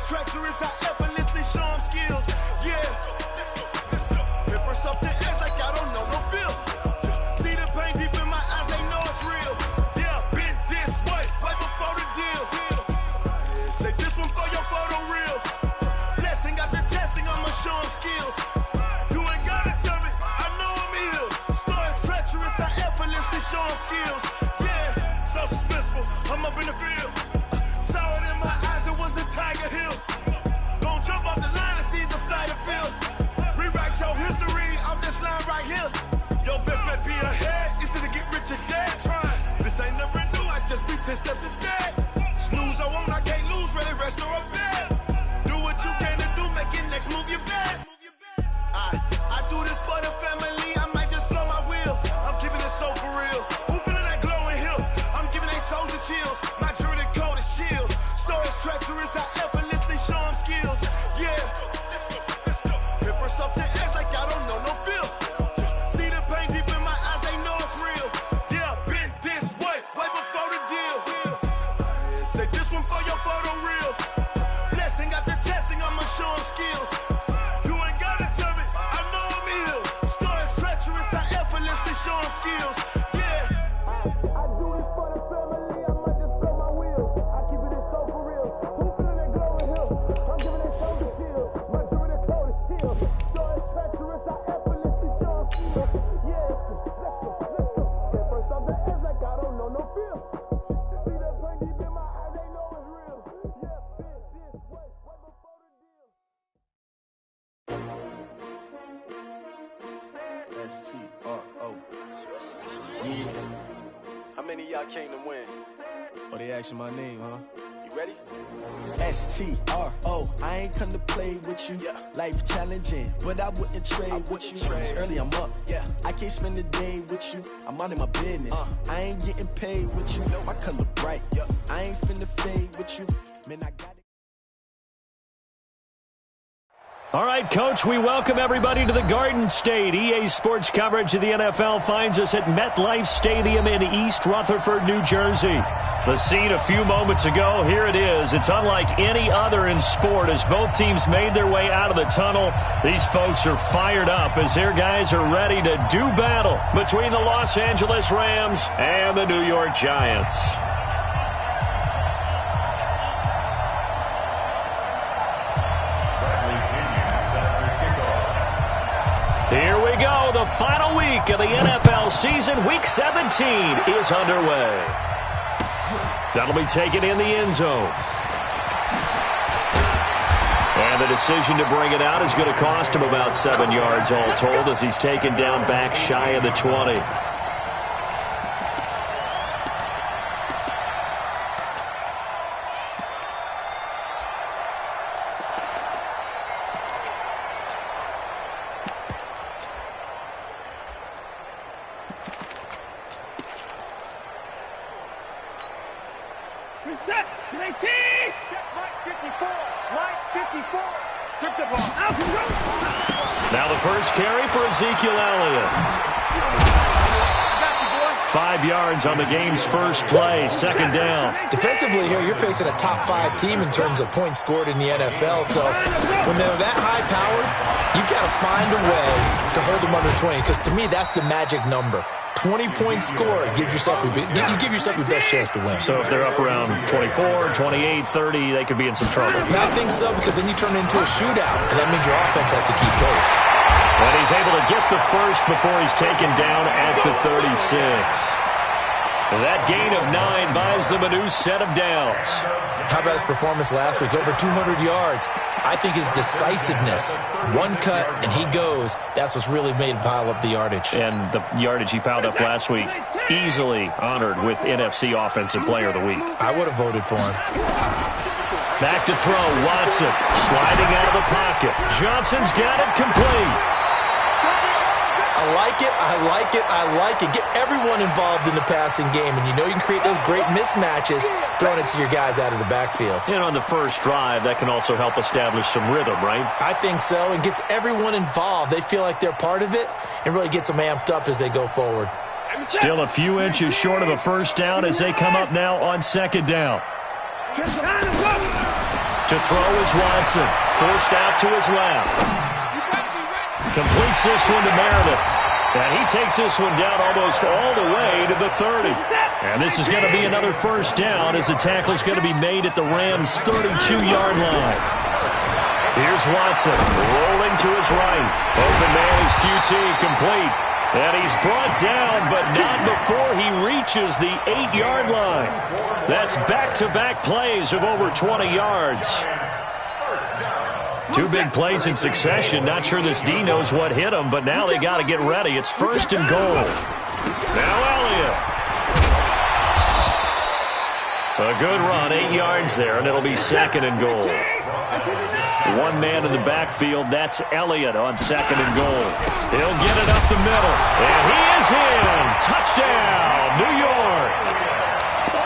Treacherous, I effortlessly show them skills. Yeah. Let's go. Hit first off the edge like I don't know no feel. See the pain deep in my eyes, they know it's real. Yeah, been this way, right before the deal. Say this one for your photo real. Blessing after testing, I'ma show them skills. You ain't gotta tell me, I know I'm ill. Stories treacherous, I effortlessly show them skills. Yeah, so suspenseful, I'm up in the field. Saw it in my eyes, it was the Tiger Hill. Gon' jump off the line and see the flight of field. Rewrite your history off this line right here. Your best bet be ahead, easy to get rich or dead trying. This ain't never new, I just be 10 steps instead. Snooze, I won't, I can't lose, ready, rest or a bed. Do what you can to do, make it next move your best. I do this for the family, I might just blow my wheel. I'm keeping it so for real. Who feeling that glowing hill? I'm giving they souls the chills. My journey code is chill. Stories treacherous, I effortlessly show them skills. Yeah. Let's go. Hit first off the edge like I don't know no feel. See the pain deep in my eyes, they know it's real. Yeah, been this way, way before the deal. Say this one for your photo real. Blessing after testing, I'ma show them skills. You ain't gotta tell me, I know I'm ill. Stories treacherous, I effortlessly show them skills. Yeah. I do this for the family, I might just blow my wheel. I keep it so for real. Who feeling that glowing hill? I'm giving it so the chill. My journey code is chill. Stories treacherous, I effortlessly show them skills. Yeah. Let's go. Get first off the edge like I don't know no feel. See that pain deep in my eyes, they know it's real. Yeah, been this way, way before the deal. S-T-R-O. Yeah. How many of y'all came to win? Oh, they asking my name, huh? You ready? S-T-R-O. I ain't come to play with you. Yeah. Life challenging, but I wouldn't trade with you. It's early, I'm up. Yeah. I can't spend the day with you. I'm minding my business. I ain't getting paid with you. My color bright. Yeah. I ain't finna fade with you. Man, I got it. All right, Coach, we welcome everybody to the Garden State. EA Sports coverage of the NFL finds us at MetLife Stadium in East Rutherford, New Jersey. The scene a few moments ago, here it is. It's unlike any other in sport as both teams made their way out of the tunnel. These folks are fired up as their guys are ready to do battle between the Los Angeles Rams and the New York Giants. Here we go. The final week of the NFL season. Week 17 is underway. That'll be taken in the end zone. And the decision to bring it out is going to cost him about 7 yards all told as he's taken down back shy of the 20. Reset. 18. Check right 54. Right 54. Strip the ball. Out you go. Now the first carry for Ezekiel Elliott. Got you, boy. 5 yards on the game's first play. Second down. Defensively here, you're facing a top 5 team in terms of points scored in the NFL. So when they're that high-powered, you've got to find a way to hold them under 20. Because to me, that's the magic number. 20-point score, you give yourself your best chance to win. So if they're up around 24, 28, 30, they could be in some trouble. I think so, because then you turn it into a shootout, and that means your offense has to keep pace. And he's able to get the first before he's taken down at the 36. That gain of 9 buys them a new set of downs. How about his performance last week? Over 200 yards. I think his decisiveness, one cut and he goes, that's what's really made him pile up the yardage. And the yardage he piled up last week, easily honored with NFC Offensive Player of the Week. I would have voted for him. Back to throw, Watson. Sliding out of the pocket. Johnson's got it complete. I like it, I like it, I like it. Get everyone involved in the passing game, and you know you can create those great mismatches throwing it to your guys out of the backfield. And on the first drive, that can also help establish some rhythm, right? I think so, and gets everyone involved. They feel like they're part of it, and really gets them amped up as they go forward. Still a few inches short of a first down as they come up now on second down. To throw is Watson. Forced out to his left. Completes this one to Meredith. And he takes this one down almost all the way to the 30. And this is going to be another first down as the tackle is going to be made at the Rams' 32-yard line. Here's Watson rolling to his right. Open man is QT, complete. And he's brought down, but not before he reaches the 8-yard line. That's back-to-back plays of over 20 yards. Two big plays in succession. Not sure this D knows what hit him, but now they got to get ready. It's first and goal. Now Elliott. A good run, 8 yards there, and it'll be second and goal. One man in the backfield, that's Elliott on second and goal. He'll get it up the middle, and he is in. Touchdown, New York.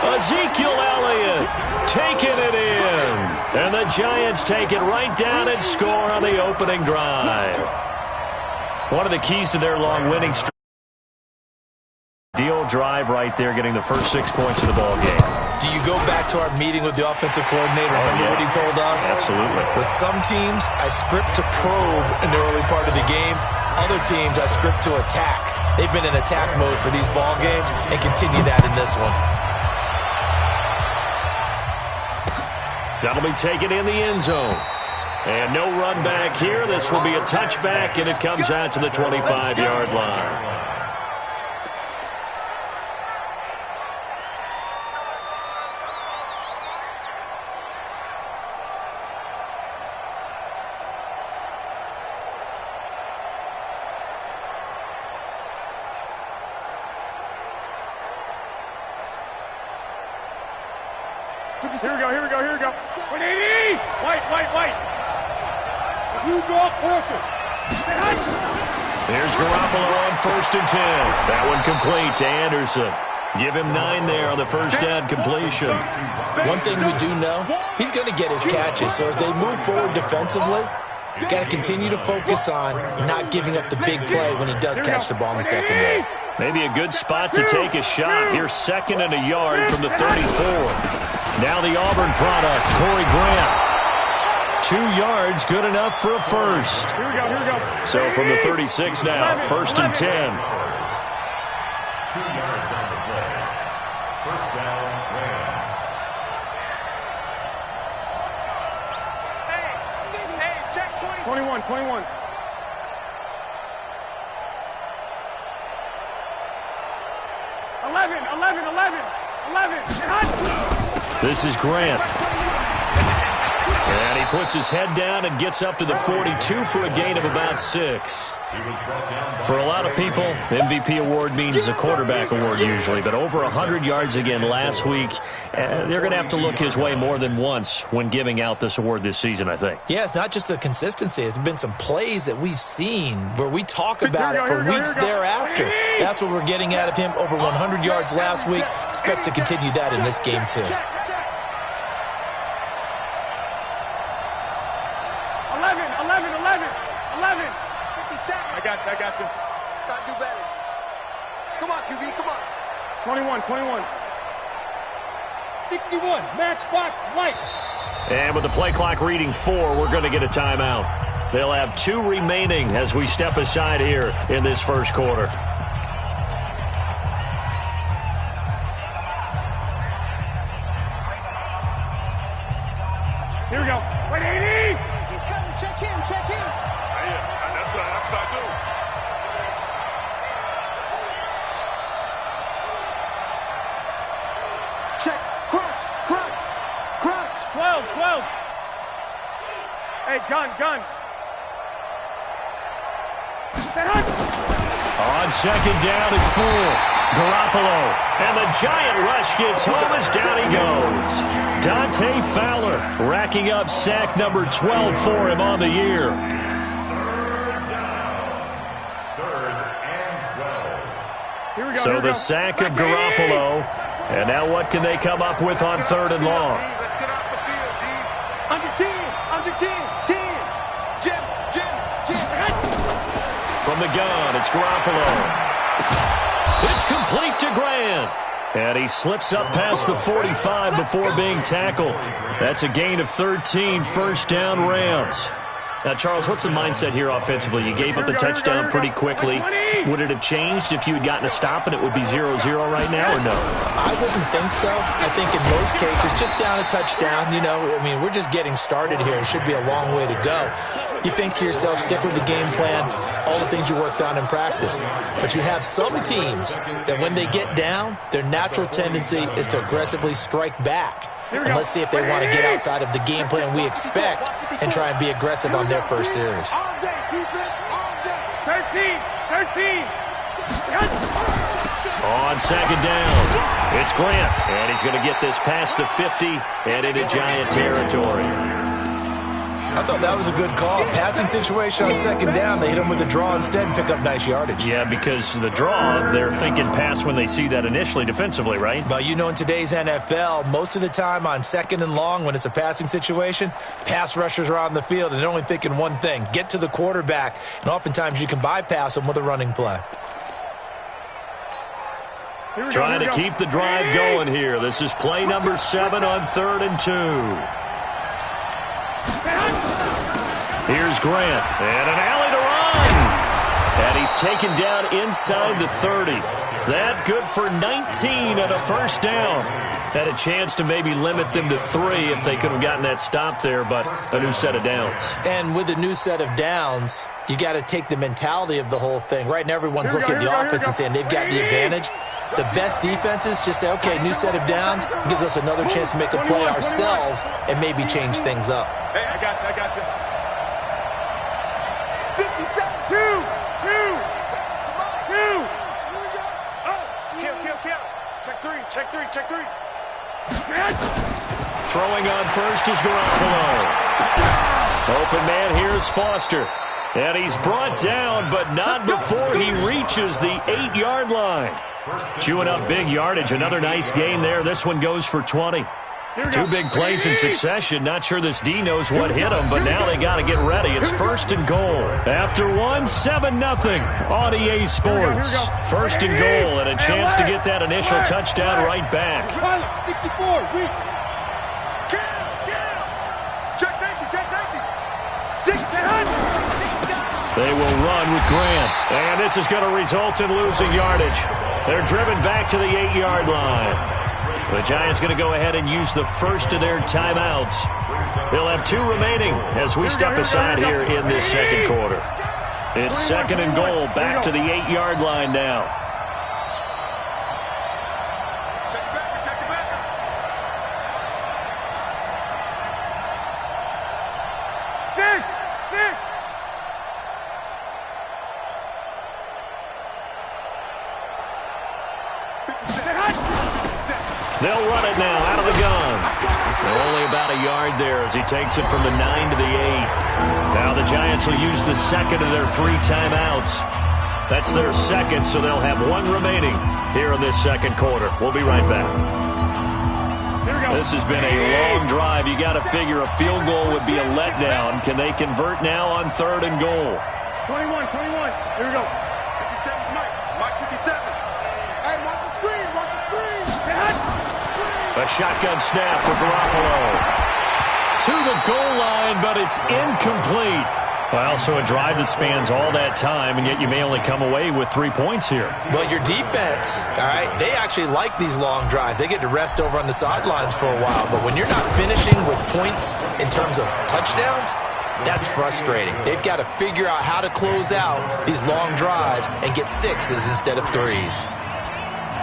Ezekiel Elliott taking it in. And the Giants take it right down and score on the opening drive. One of the keys to their long winning streak. Deal drive right there, getting the first 6 points of the ball game. Do you go back to our meeting with the offensive coordinator? Remember what he told us? Absolutely. With some teams, I script to probe in the early part of the game. Other teams, I script to attack. They've been in attack mode for these ball games and continue that in this one. That'll be taken in the end zone. And no run back here. This will be a touchback, and it comes out to the 25-yard line. Here we go. 180! White. You draw quarter. Here's Garoppolo on first and 10. That one complete to Anderson. Give him 9 there on the first down completion. One thing we do know, he's going to get his catches. So as they move forward defensively, you got to continue to focus on not giving up the big play when he does catch the ball in the secondary. Maybe a good spot to take a shot. Here's second and a yard from the 34. Now the Auburn product, Corey Grant. 2 yards, good enough for a first. Here we go. So from the 36 now, first and 10. 2 yards on the play. First down, Rams. Hey, check 21. 11. This is Grant. And he puts his head down and gets up to the 42 for a gain of about 6. For a lot of people, MVP award means a quarterback award usually, but over 100 yards again last week. They're going to have to look his way more than once when giving out this award this season, I think. Yeah, it's not just the consistency. It's been some plays that we've seen where we talk about it for weeks thereafter. That's what we're getting out of him. Over 100 yards last week. Expects to continue that in this game, too. 11. I got you. Gotta do better. Come on, QB, come on. 21. 61, matchbox light. And with the play clock reading 4, we're going to get a timeout. They'll have 2 remaining as we step aside here in this first quarter. Here we go. 180! He's coming, check in. That's what I do. Check, crunch. 12. Hey, gun. On second down and 4. Garoppolo, and the giant rush gets home as down he goes. Dante Fowler racking up sack number 12 for him on the year. So the sack of Garoppolo, and now what can they come up with on 3rd and long? Let's get off the field, D. Under 10, 10. Jim. From the gun, it's Garoppolo. It's complete to Grant. And he slips up past the 45 before being tackled. That's a gain of 13, first down Rams. Now, Charles, what's the mindset here offensively? You gave up the touchdown pretty quickly. Would it have changed if you had gotten a stop and it would be 0-0 right now, or no? I wouldn't think so. I think in most cases, just down a touchdown, we're just getting started here. It should be a long way to go. You think to yourself, stick with the game plan, all the things you worked on in practice. But you have some teams that when they get down, their natural tendency is to aggressively strike back. And let's see if they want to get outside of the game plan we expect and try and be aggressive on their first series. All day, defense, all day. 13. On 2nd down, it's Grant. And he's going to get this past the 50 and into Giant territory. I thought that was a good call. Passing situation on 2nd down. They hit him with a draw instead and pick up nice yardage. Yeah, because the draw, they're thinking pass when they see that initially defensively, right? But in today's NFL, most of the time on 2nd and long, when it's a passing situation, pass rushers are on the field and they're only thinking one thing, get to the quarterback. And oftentimes you can bypass them with a running play. Trying to keep the drive going here. This is play number 7 on 3rd and 2. Here's Grant, and an alley to run. And he's taken down inside the 30. That good for 19 and a first down. Had a chance to maybe limit them to 3 if they could have gotten that stop there, but a new set of downs. And with a new set of downs, you got to take the mentality of the whole thing. Right now, everyone's looking at the offense and saying they've got the advantage. The best defenses just say, okay, new set of downs, gives us another chance to make a play ourselves and maybe change things up. Hey, I got you. 57. 2. Kill. Check three. Throwing on first is Garoppolo. Open man, here's Foster. And he's brought down, but not before he reaches the 8-yard line. Chewing up big yardage. Another nice gain there. This one goes for 20. 2 big plays in succession. Not sure this D knows what hit him, but now they got to get ready. It's 1st and goal. After 7-0 on EA Sports. 1st and goal and a chance to get that initial touchdown right back. 64, weak. Check safety. 6. They will run with Grant. And this is going to result in losing yardage. They're driven back to the 8-yard line. The Giants going to go ahead and use the first of their timeouts. They'll have 2 remaining as we step aside here in this 2nd quarter. It's 2nd and goal, back to the 8-yard line now. Check it back. Six. They'll run it now out of the gun. They're only about a yard there as he takes it from the 9 to the 8. Now the Giants will use the 2nd of their 3 timeouts. That's their 2nd, so they'll have 1 remaining here in this 2nd quarter. We'll be right back. This has been a long drive. You got to figure a field goal would be a letdown. Can they convert now on 3rd and goal? 21. Here we go. 57, Mike 57. Hey, watch the screen. A shotgun snap for Garoppolo. To the goal line, but it's incomplete. Well, so a drive that spans all that time, and yet you may only come away with 3 points here. Well, your defense, all right, they actually like these long drives. They get to rest over on the sidelines for a while. But when you're not finishing with points in terms of touchdowns, that's frustrating. They've got to figure out how to close out these long drives and get 6s instead of 3s.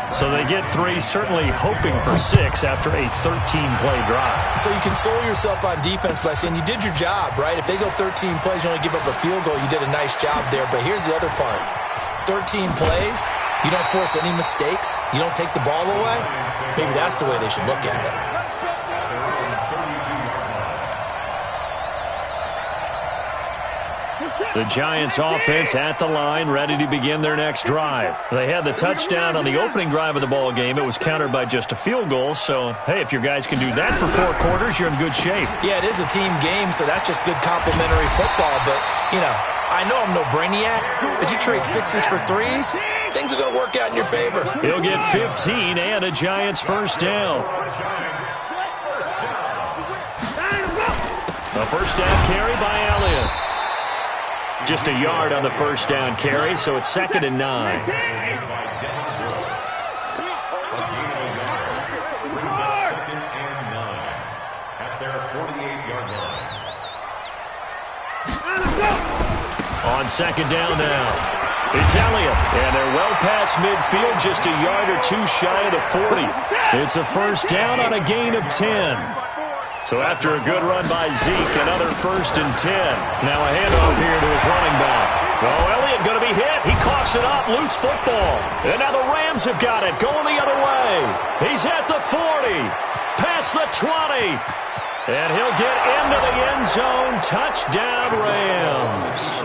So they get 3, certainly hoping for 6 after a 13-play drive. So you console yourself on defense by saying you did your job, right? If they go 13 plays, you only give up a field goal, you did a nice job there. But here's the other part. 13 plays, You don't force any mistakes. You don't take the ball away. Maybe that's the way they should look at it. The Giants offense at the line, ready to begin their next drive. They had the touchdown on the opening drive of the ball game. It was countered by just a field goal. So, hey, if your guys can do that for 4 quarters, you're in good shape. Yeah, it is a team game, so that's just good complimentary football. But, you know, I know I'm no brainiac, but you trade 6s for 3s, things are going to work out in your favor. He'll get 15 and a Giants first down. A first down carry by Elliott. Just a yard on the first down carry, so it's 2nd and 9. On 2nd down now, it's Elliott, and they're well past midfield, just a yard or 2 shy of the 40. It's a first down on a gain of 10. So after a good run by Zeke, another 1st and 10. Now a handoff here to his running back. Oh, Elliott going to be hit. He coughs it up. Loose football. And now the Rams have got it. Going the other way. He's at the 40. Past the 20. And he'll get into the end zone. Touchdown, Rams.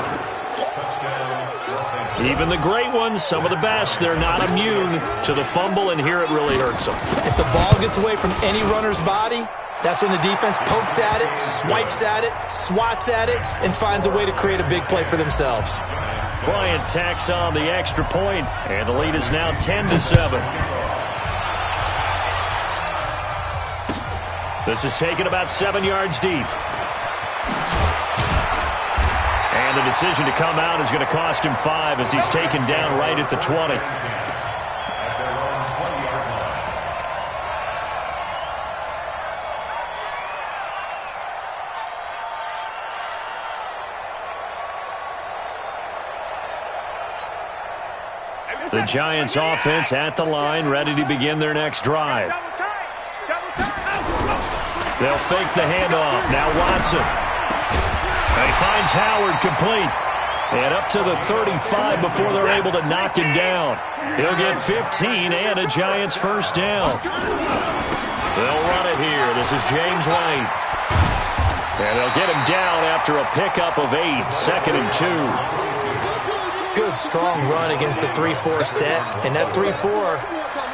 Even the great ones, some of the best, they're not immune to the fumble, and here it really hurts them. If the ball gets away from any runner's body, that's when the defense pokes at it, swipes at it, swats at it, and finds a way to create a big play for themselves. Bryant tacks on the extra point, and the lead is now 10-7. This is taken about 7 yards deep. And the decision to come out is going to cost him 5 as he's taken down right at the 20. The Giants offense at the line, ready to begin their next drive. They'll fake the handoff. Now Watson. And he finds Howard complete. And up to the 35 before they're able to knock him down. He'll get 15 and a Giants first down. They'll run it here. This is James White. And they'll get him down after a pickup of 8. 2nd and 2. Good, strong run against the 3-4 set. And that 3-4,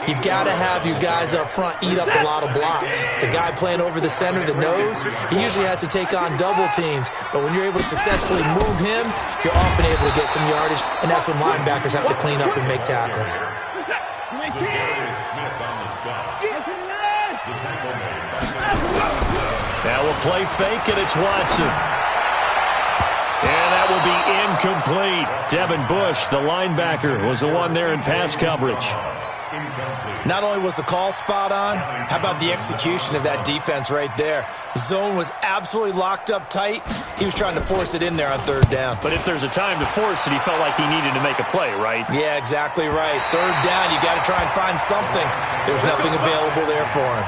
you've got to have you guys up front eat up a lot of blocks. The guy playing over the center, the nose, he usually has to take on double teams. But when you're able to successfully move him, you're often able to get some yardage, and that's when linebackers have to clean up and make tackles. Now we'll play fake, and it's Watson. And that will be incomplete. Devin Bush, the linebacker, was the one there in pass coverage. Not only was the call spot on, how about the execution of that defense right there? The zone was absolutely locked up tight. He was trying to force it in there on 3rd down. But if there's a time to force it, he felt like he needed to make a play, right? Yeah, exactly right. 3rd down, you got to try and find something. There's nothing available there for him.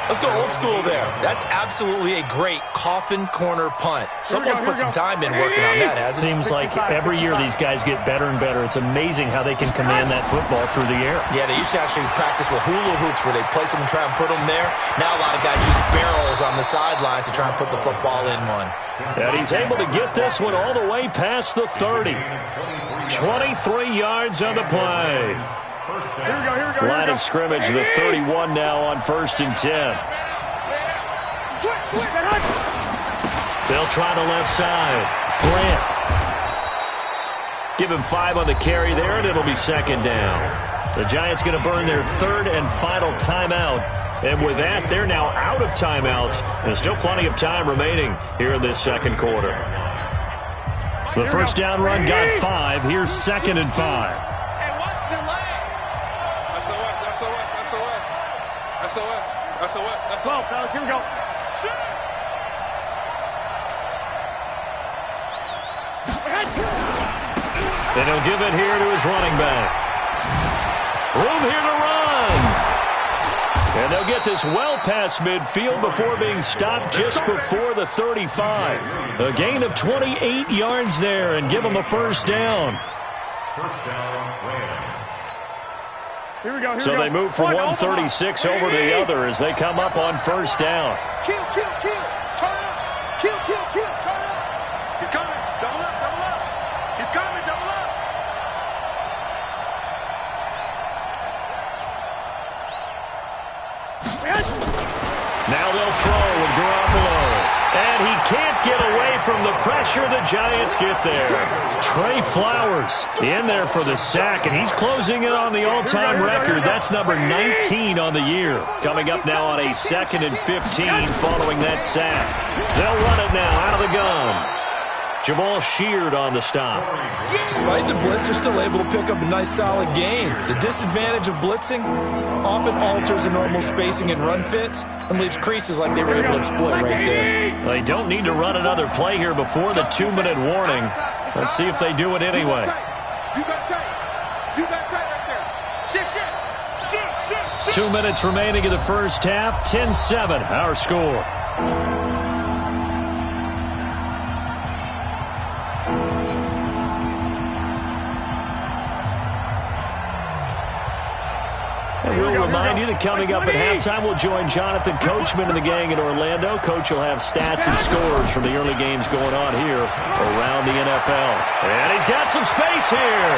Let's go old school there. That's absolutely a great coffin corner punt. Someone's put some time in working on that, hasn't it? Seems like every year these guys get better and better. It's amazing how they can command that football through the air. Yeah, they used to actually practice with hula hoops where they place them and try and put them there. Now a lot of guys use barrels on the sidelines to try and put the football in one. And he's able to get this one all the way past the 30. 23 yards on the play. Line of scrimmage, the 31 now on 1st and 10. They'll try the left side. Grant. Give him 5 on the carry there, and it'll be 2nd down. The Giants going to burn their 3rd and final timeout. And with that, they're now out of timeouts. There's still plenty of time remaining here in this 2nd quarter. The first down run got 5. Here's 2nd and 5. That's 12, fellas. Here we go. And he'll give it here to his running back. Room here to run. And they'll get this well past midfield before being stopped just before the 35. A gain of 28 yards there and give them a first down. First down, Rams. So they move from 136 over to the other as they come up on first down. Kill. Turn up. Kill. Turn up. He's coming. Double up. He's coming. Double up. Now they'll throw with Garoppolo. And he can't get away from the pressure. The Giants get there. Trey Flowers in there for the sack, and he's closing in on the all-time record. That's number 19 on the year. Coming up now on a 2nd and 15 following that sack. They'll run it now out of the gun. Jamal Sheard on the stop. Despite the blitz, they're still able to pick up a nice solid gain. The disadvantage of blitzing often alters the normal spacing and run fits and leaves creases like they were able to exploit right there. They don't need to run another play here before the 2-minute warning. Let's see if they do it anyway. You got tight right there. Shit. 2 minutes remaining in the first half. 10-7, our score. We'll remind you that coming up at halftime, we'll join Jonathan Coachman and the gang in Orlando. Coach will have stats and scores from the early games going on here around the NFL. And he's got some space here.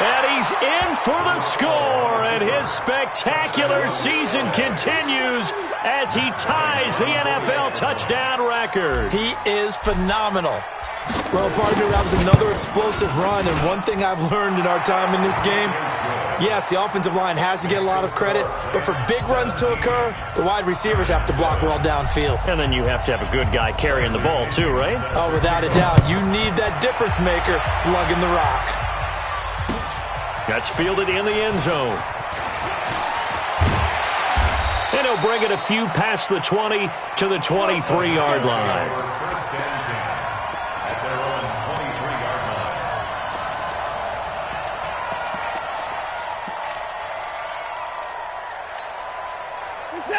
And he's in for the score. And his spectacular season continues as he ties the NFL touchdown record. He is phenomenal. Well, partner, that was another explosive run. And one thing I've learned in our time in this game, yes, the offensive line has to get a lot of credit, but for big runs to occur, the wide receivers have to block well downfield. And then you have to have a good guy carrying the ball too, right? Oh, without a doubt. You need that difference maker lugging the rock. That's fielded in the end zone. And he'll bring it a few past the 20 to the 23-yard line.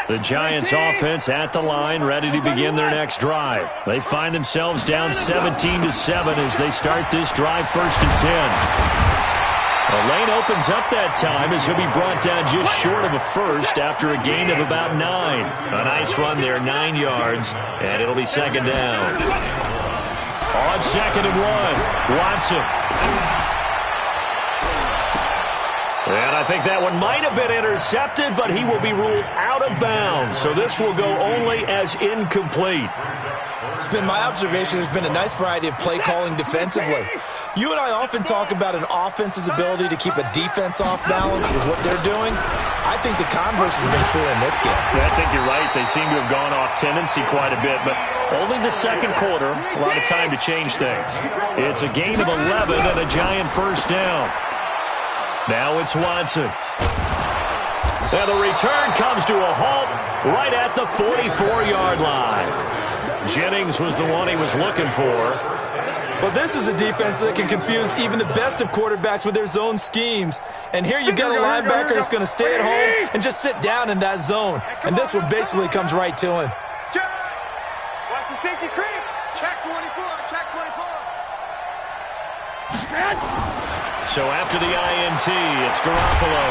The Giants offense at the line, ready to begin their next drive. They find themselves down 17-7 as they start this drive, 1st and 10. The lane opens up that time as he'll be brought down just short of a first after a gain of about 9. A nice run there, 9 yards, and it'll be 2nd down. On 2nd and 1, Watson. And I think that one might have been intercepted, but he will be ruled out of bounds. So this will go only as incomplete. It's been my observation there's been a nice variety of play calling defensively. You and I often talk about an offense's ability to keep a defense off balance with what they're doing. I think the converse has been true in this game. I think you're right. They seem to have gone off tendency quite a bit, but only the 2nd quarter, a lot of time to change things. It's a gain of 11 and a Giant 1st down. Now it's Watson. Now the return comes to a halt right at the 44-yard line. Jennings was the one he was looking for. Well, this is a defense that can confuse even the best of quarterbacks with their zone schemes. And here you got a linebacker that's going to stay at home and just sit down in that zone. And this one basically comes right to him. Watch the safety creep. Check 24. Check 24. So after the INT, it's Garoppolo.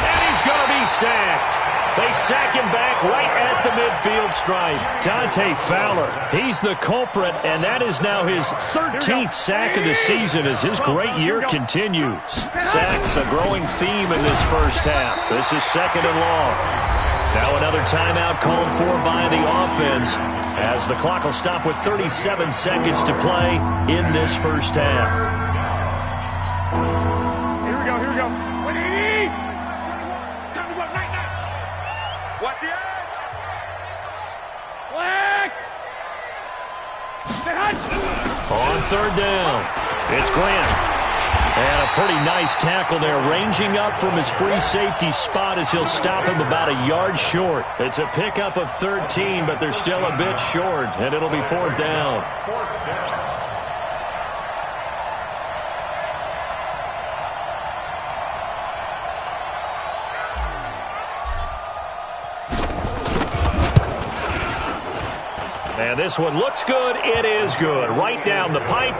And he's going to be sacked. They sack him back right at the midfield stripe. Dante Fowler, he's the culprit, and that is now his 13th sack of the season as his great year continues. Sacks a growing theme in this first half. This is 2nd and long. Now another timeout called for by the offense as the clock will stop with 37 seconds to play in this first half. Here we go. 180. Time to go. Night. Watch the edge. Black. On 3rd down, it's Grant. And a pretty nice tackle there, ranging up from his free safety spot as he'll stop him about a yard short. It's a pickup of 13, but they're still a bit short, and it'll be 4th down. And this one looks good. It is good. Right down the pipe.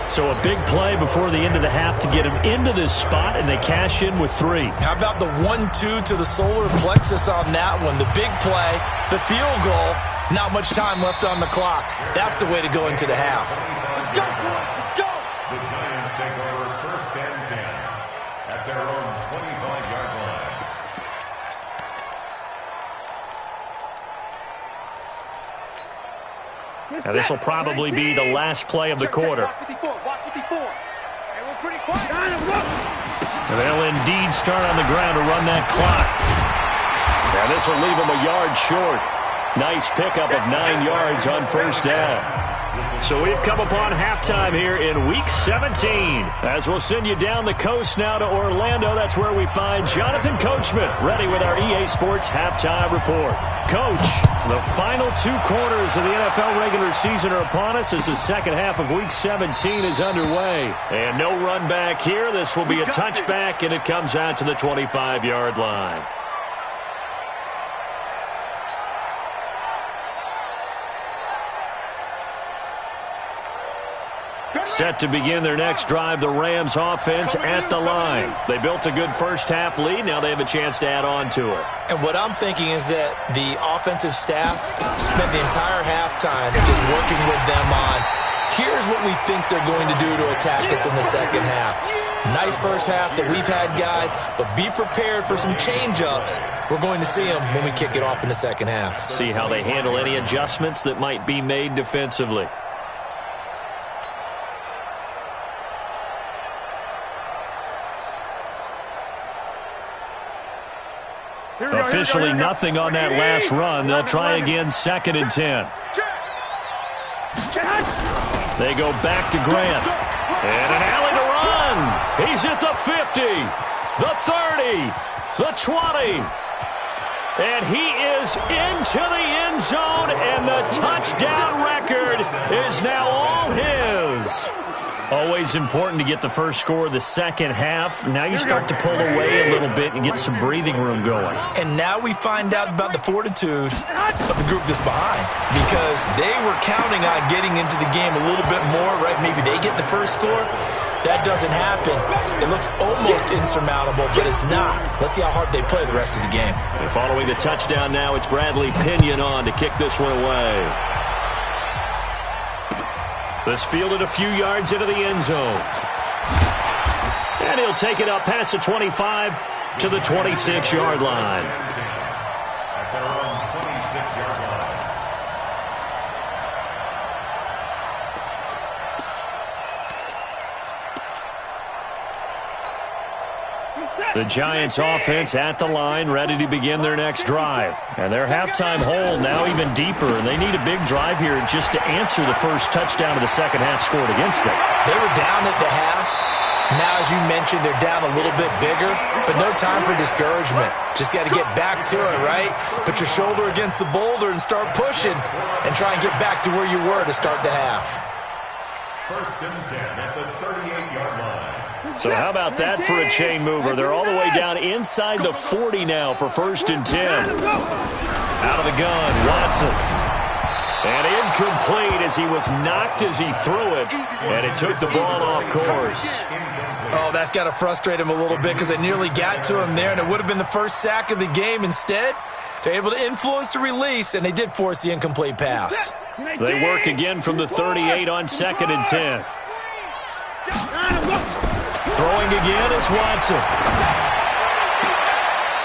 So a big play before the end of the half to get him into this spot, and they cash in with 3. How about the 1-2 to the solar plexus on that one? The big play, the field goal, not much time left on the clock. That's the way to go into the half. Let's go, boys. Let's go. The Giants take over 1st and 10 at their own 25-yard line. Now this will probably be the last play of the quarter. Watch 54. Watch 54. And we're pretty quiet. And they'll indeed start on the ground to run that clock. Now this will leave them a yard short. Nice pickup of 9 yards on 1st down. So we've come upon halftime here in Week 17. As we'll send you down the coast now to Orlando, that's where we find Jonathan Coachman ready with our EA Sports Halftime Report. Coach, the final 2 quarters of the NFL regular season are upon us as the second half of Week 17 is underway. And no run back here. This will be a touchback, and it comes out to the 25-yard line. Set to begin their next drive, the Rams offense at the line. They built a good first half lead. Now they have a chance to add on to it. And what I'm thinking is that the offensive staff spent the entire halftime just working with them on, here's what we think they're going to do to attack us in the second half. Nice first half that we've had, guys, but be prepared for some change-ups. We're going to see them when we kick it off in the second half. See how they handle any adjustments that might be made defensively. Officially nothing on that last run. They'll try again, 2nd and 10. They go back to Grant. And an alley to run. He's at the 50, the 30, the 20. And he is into the end zone, and the touchdown record is now all his. Always important to get the first score of the second half. Now you start to pull away a little bit and get some breathing room going. And now we find out about the fortitude of the group that's behind, because they were counting on getting into the game a little bit more, right? Maybe they get the first score. That doesn't happen. It looks almost insurmountable, but it's not. Let's see how hard they play the rest of the game. And following the touchdown now, it's Bradley Pinion on to kick this one away. This fielded a few yards into the end zone. And he'll take it up past the 25 to the 26-yard line. At their own 26-yard line. The Giants offense at the line, ready to begin their next drive. And their halftime hole now even deeper, and they need a big drive here just to answer the first touchdown of the second half scored against them. They were down at the half. Now, as you mentioned, they're down a little bit bigger, but no time for discouragement. Just got to get back to it, right? Put your shoulder against the boulder and start pushing and try and get back to where you were to start the half. 1st and 10 at the 38-yard line. So how about that for a chain mover? They're all the way down inside the 40 now for 1st and 10. Out of the gun, Watson. And incomplete as he was knocked as he threw it, and it took the ball off course. Oh, that's got to frustrate him a little bit because it nearly got to him there, and it would have been the first sack of the game. Instead, they're able to influence the release, and they did force the incomplete pass. They work again from the 38 on 2nd and 10. Throwing again is Watson.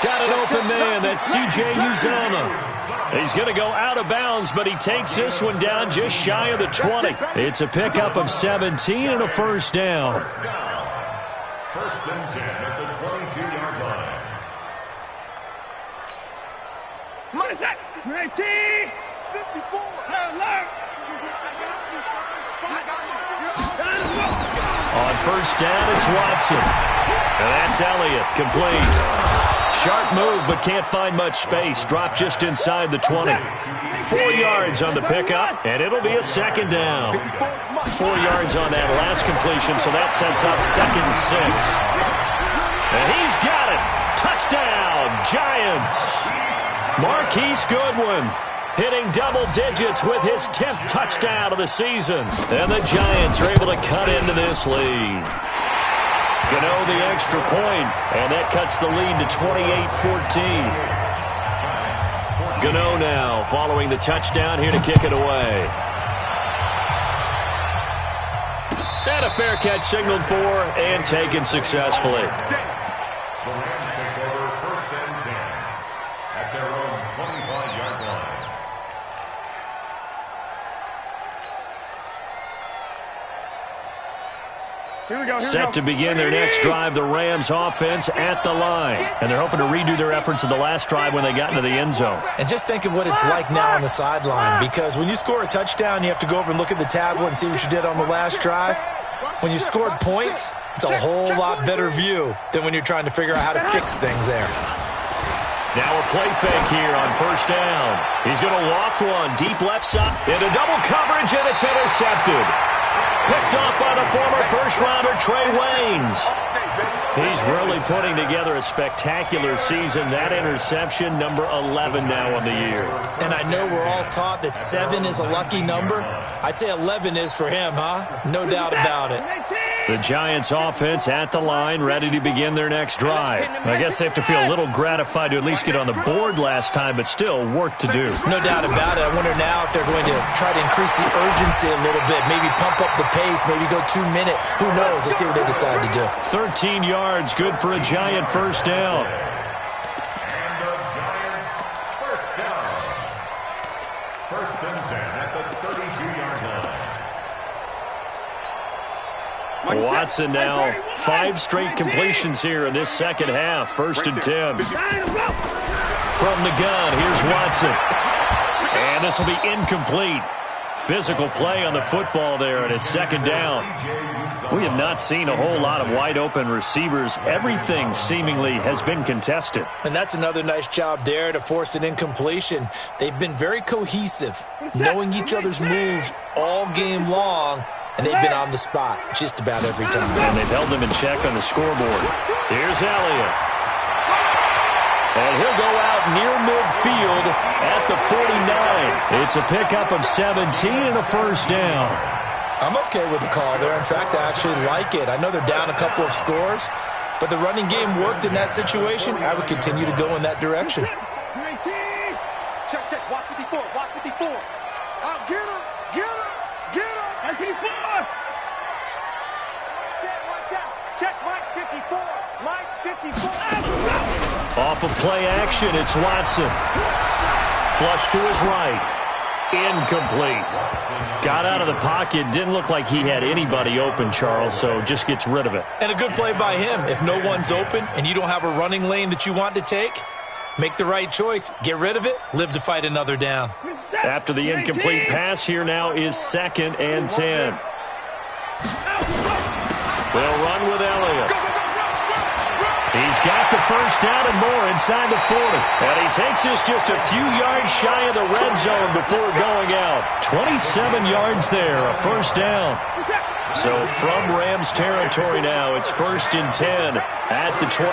Got an open man. That's C.J. Uzomah. He's going to go out of bounds, but he takes this one down just shy of the 20. It's a pickup of 17 and a first down. 1st and 10 at the 22-yard line. What is that? 19, 54. Alert. On first down, it's Watson. And that's Elliott, complete. Sharp move, but can't find much space. Dropped just inside the 20. 4 yards on the pickup, and it'll be a second down. 4 yards on that last completion, so that sets up 2nd and 6. And he's got it. Touchdown, Giants. Marquise Goodwin. hitting double digits with his 10th touchdown of the season. And the Giants are able to cut into this lead. Gano the extra point, and that cuts the lead to 28-14. Gano now following the touchdown here to kick it away. And a fair catch signaled for and taken successfully. The Rams take over 1st and 10 at their own 25-yard line. Set to begin their next drive, the Rams offense at the line. And they're hoping to redo their efforts of the last drive when they got into the end zone. And just think of what it's like now on the sideline, because when you score a touchdown, you have to go over and look at the tablet and see what you did on the last drive. When you scored points, it's a whole lot better view than when you're trying to figure out how to fix things there. Now a play fake here on 1st down. He's going to loft one deep left side into double coverage, and it's intercepted. Picked off by the former first-rounder Trey Waynes. He's really putting together a spectacular season. That interception, number 11 now on the year. And I know we're all taught that 7 is a lucky number. I'd say 11 is for him, huh? No doubt about it. The Giants offense at the line, ready to begin their next drive. I guess they have to feel a little gratified to at least get on the board last time, but still work to do. No doubt about it. I wonder now if they're going to try to increase the urgency a little bit, maybe pump up the pace, maybe go 2-minute. Who knows? Let's see what they decide to do. 13 yards, good for a Giant 1st down. And the Giants 1st down. 1st and 10 at the 32-yard line. Watson now 5 straight completions here in this second half. 1st and 10. From the gun, here's Watson. And this will be incomplete. Physical play on the football there, and it's 2nd down. We have not seen a whole lot of wide-open receivers. Everything seemingly has been contested. And that's another nice job there to force an incompletion. They've been very cohesive, knowing each other's moves all game long, and they've been on the spot just about every time. And they've held them in check on the scoreboard. Here's Elliott. And he'll go out near midfield at the 49. It's a pickup of 17 and a 1st down. I'm okay with the call there. In fact, I actually like it. I know they're down a couple of scores, but the running game worked in that situation. I would continue to go in that direction. Check, check. Watch 54. Watch 54. Out. Get him. Get him. Get him. 54. Watch out. Check Mike 54. Mike 54. Off of play action, it's Watson. Flush to his right. Incomplete. Got out of the pocket. Didn't look like he had anybody open, Charles, so just gets rid of it. And a good play by him. If no one's open and you don't have a running lane that you want to take, make the right choice. Get rid of it. Live to fight another down. After the incomplete pass, here now is 2nd and 10. They'll run with Elliott. He's got the 1st down and more inside the 40. And he takes this just a few yards shy of the red zone before going out. 27 yards there, a 1st down. So from Rams territory now, it's 1st and 10 at the 24.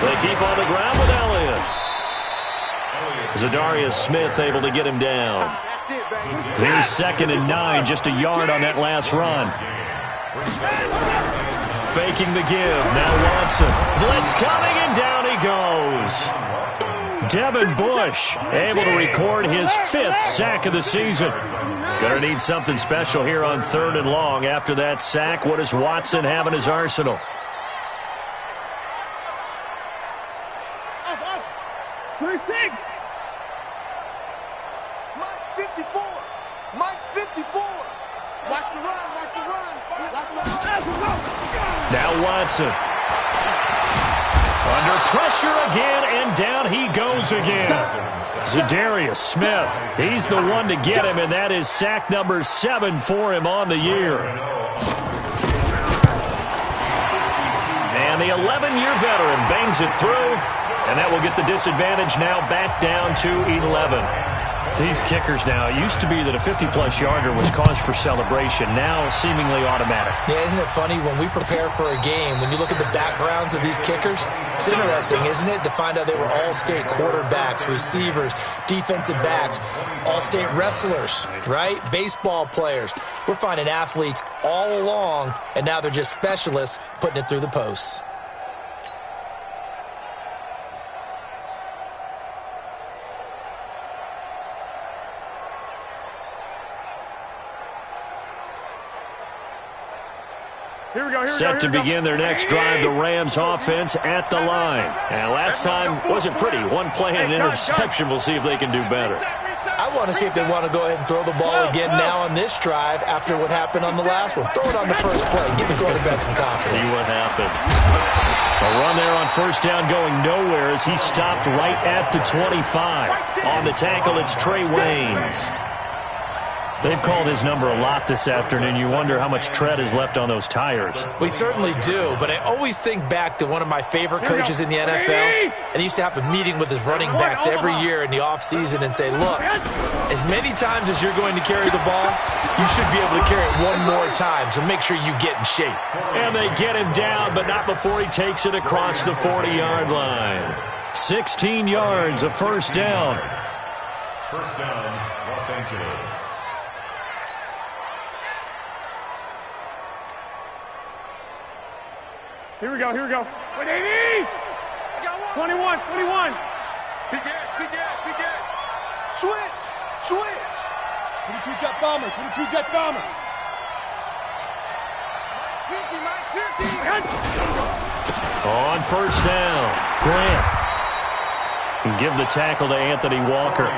They keep on the ground with Elliott. Zadarius Smith able to get him down. Here's 2nd and 9, just a yard on that last run. Faking the give. Now Watson. Blitz coming, and down he goes. Devin Bush able to record his 5th sack of the season. Gonna need something special here on 3rd and long. After that sack, what does Watson have in his arsenal? First six. Mike's 54. Mike's 54. Watch the run. Watch the run. Watch the run. Now Watson. Under pressure again, and down he goes again. Zadarius Smith. He's the one to get him, and that is sack number 7 for him on the year. And the 11-year veteran bangs it through, and that will get the disadvantage now back down to 11. These kickers now, it used to be that a 50-plus yarder was cause for celebration. Now, seemingly automatic. Yeah, isn't it funny? When we prepare for a game, when you look at the backgrounds of these kickers, it's interesting, isn't it, to find out they were all-state quarterbacks, receivers, defensive backs, all-state wrestlers, right? Baseball players. We're finding athletes all along, and now they're just specialists putting it through the posts. Set to begin their next drive, the Rams offense at the line. And last time wasn't pretty. One play and an interception. We'll see if they can do better. I want to see if they want to go ahead and throw the ball again now on this drive after what happened on the last one. Throw it on the first play. Give the quarterback some confidence. See what happens. A run there on first down going nowhere as he stopped right at the 25. On the tackle, it's Trey Waynes. They've called his number a lot this afternoon. You wonder how much tread is left on those tires. We certainly do, but I always think back to one of my favorite coaches in the NFL, and he used to have a meeting with his running backs every year in the offseason and say, look, as many times as you're going to carry the ball, you should be able to carry it one more time, so make sure you get in shape. And they get him down, but not before he takes it across the 40-yard line. 16 yards, a first down. First down, Los Angeles. Here we go. 180! I got one. 21. Big gas. Switch. 22 jet bomber. 50. On first down, Grant. And give the tackle to Anthony Walker.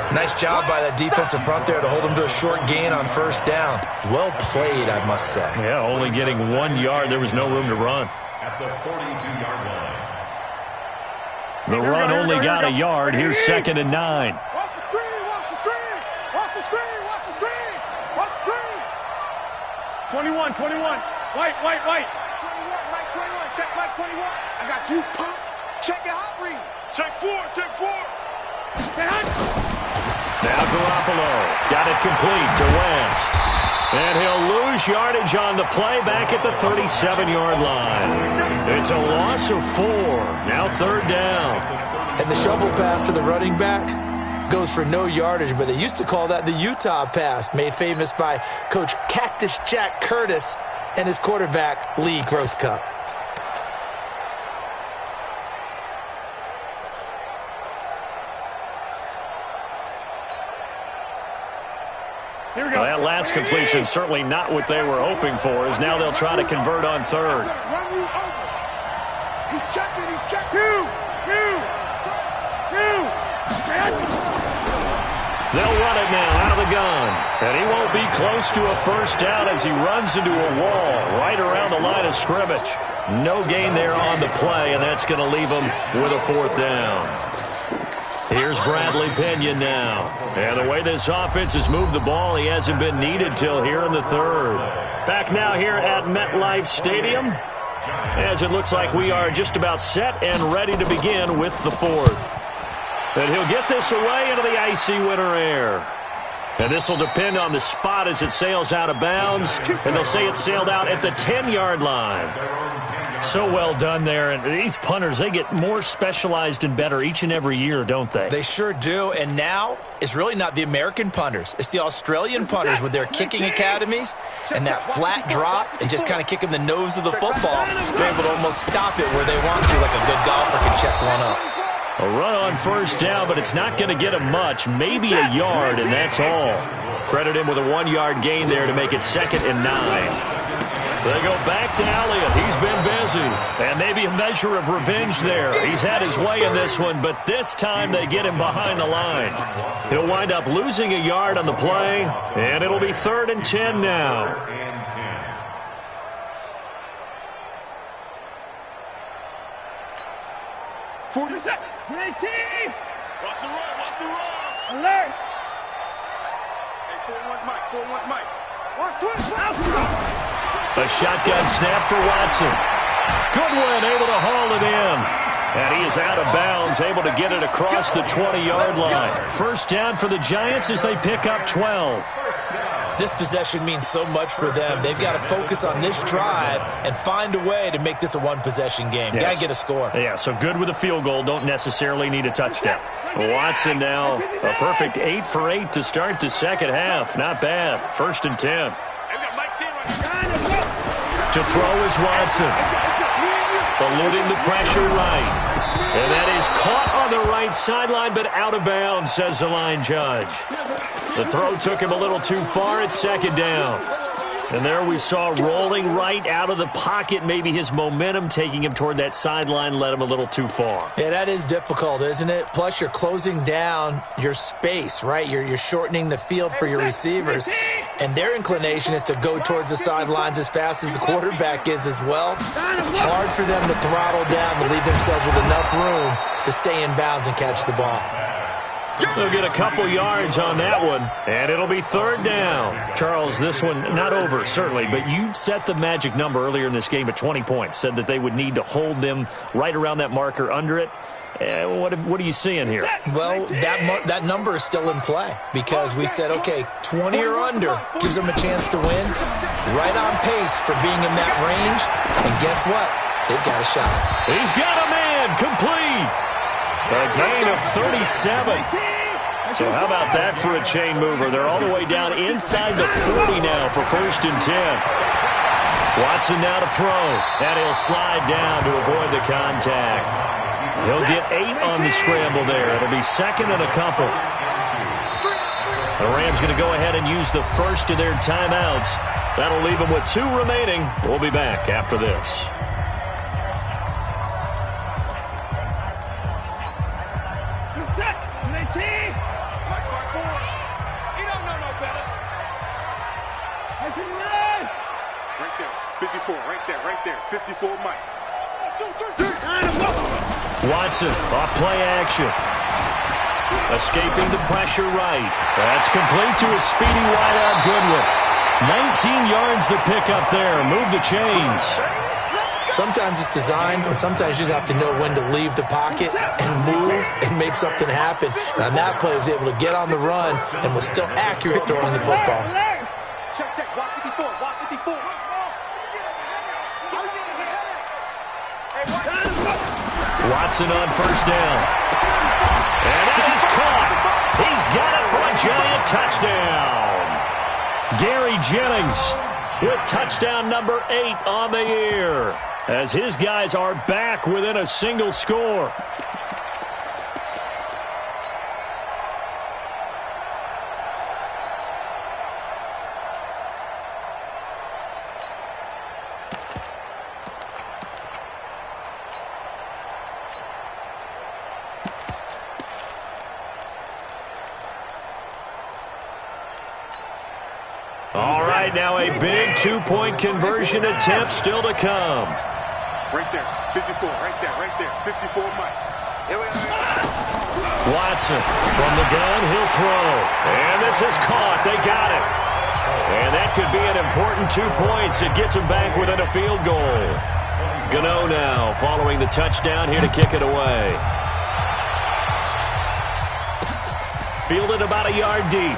Nice job by that defensive front there to hold him to a short gain on first down. Well played, I must say. Yeah, only getting 1 yard. There was no room to run. At the 42-yard line. The run only got a yard. Here's 2nd and 9. Watch the screen. 21. White. 21. Check Mike 21. I got you, pump. Check your hot read. Check 4. Now Garoppolo got it complete to West. And he'll lose yardage on the play back at the 37-yard line. It's a loss of 4. Now 3rd down. And the shovel pass to the running back goes for no yardage, but they used to call that the Utah pass, made famous by Coach Cactus Jack Curtis and his quarterback, Lee Grosscup. Well, that last completion certainly not what they were hoping for, as now they'll try to convert on 3rd. He's checking. 2. They'll run it now out of the gun. And he won't be close to a first down as he runs into a wall right around the line of scrimmage. No gain there on the play, and that's going to leave him with a 4th down. Here's Bradley Pinion now. And the way this offense has moved the ball, he hasn't been needed till here in the 3rd. Back now here at MetLife Stadium, as it looks like we are just about set and ready to begin with the 4th. And he'll get this away into the icy winter air. And this will depend on the spot as it sails out of bounds. And they'll say it sailed out at the 10-yard line. So well done there. And these punters, they get more specialized and better each and every year, don't they? They sure do. And now it's really not the American punters. It's the Australian punters with their kicking academies and that flat drop and just kind of kicking the nose of the football. They're able to almost stop it where they want to, like a good golfer can check one up. A run on first down, but it's not going to get him much. Maybe a yard, and that's all. Credit him with a 1-yard gain there to make it 2nd and 9. They go back to Elliott. He's been busy. And maybe a measure of revenge there. He's had his way in this one, but this time they get him behind the line. He'll wind up losing a yard on the play, and it'll be 3rd and 10 now. 40 seconds. 18. Watch the run. Alert. Hey, 4-1 Mike. Watch 20. A shotgun snap for Watson. Goodwin able to haul it in. And he is out of bounds, able to get it across the 20-yard line. First down for the Giants as they pick up 12. This possession means so much for them. They've got to focus on this drive and find a way to make this a one-possession game. Yes. Got to get a score. Yeah, so good with a field goal. Don't necessarily need a touchdown. Watson now a perfect 8 for 8 to start the second half. Not bad. 1st and 10. To throw is Watson. Eluding the pressure right. And that is caught on the right sideline, but out of bounds, says the line judge. The throw took him a little too far at 2nd down. And there we saw rolling right out of the pocket. Maybe his momentum taking him toward that sideline led him a little too far. Yeah, that is difficult, isn't it? Plus, you're closing down your space, right? You're shortening the field for your receivers. And their inclination is to go towards the sidelines as fast as the quarterback is as well. Hard for them to throttle down to leave themselves with enough room to stay in bounds and catch the ball. They'll get a couple yards on that one, and it'll be 3rd down. Charles, this one not over, certainly, but you set the magic number earlier in this game at 20 points, said that they would need to hold them right around that marker under it. What are you seeing here? Well, that number is still in play because we said, okay, 20 or under gives them a chance to win. Right on pace for being in that range, and guess what? They've got a shot. He's got a man, complete. A gain of 37. So how about that for a chain mover? They're all the way down inside the 40 now for 1st and 10. Watson now to throw. And he'll slide down to avoid the contact. He'll get 8 on the scramble there. It'll be 2nd and a couple. The Rams going to go ahead and use the first of their timeouts. That'll leave them with 2 remaining. We'll be back after this. Right there. 54 Mike. Watson off play action. Escaping the pressure right. That's complete to a speedy wideout Goodwin. 19 yards to pick up there. Move the chains. Sometimes it's designed, and sometimes you just have to know when to leave the pocket and move and make something happen. And on that play, he was able to get on the run and was still accurate throwing the football. Check. Watch 54. Watch 54. Watson on 1st down. And that is caught. He's got it for a giant touchdown. Gary Jennings with touchdown number 8 on the year as his guys are back within a single score. All right, now a big 2-point conversion attempt still to come. Right there, 54, right there, 54 Mike. Watson from the gun, he'll throw. And this is caught. They got it. And that could be an important 2 points. It gets them back within a field goal. Gano now following the touchdown here to kick it away. Fielded about a yard deep.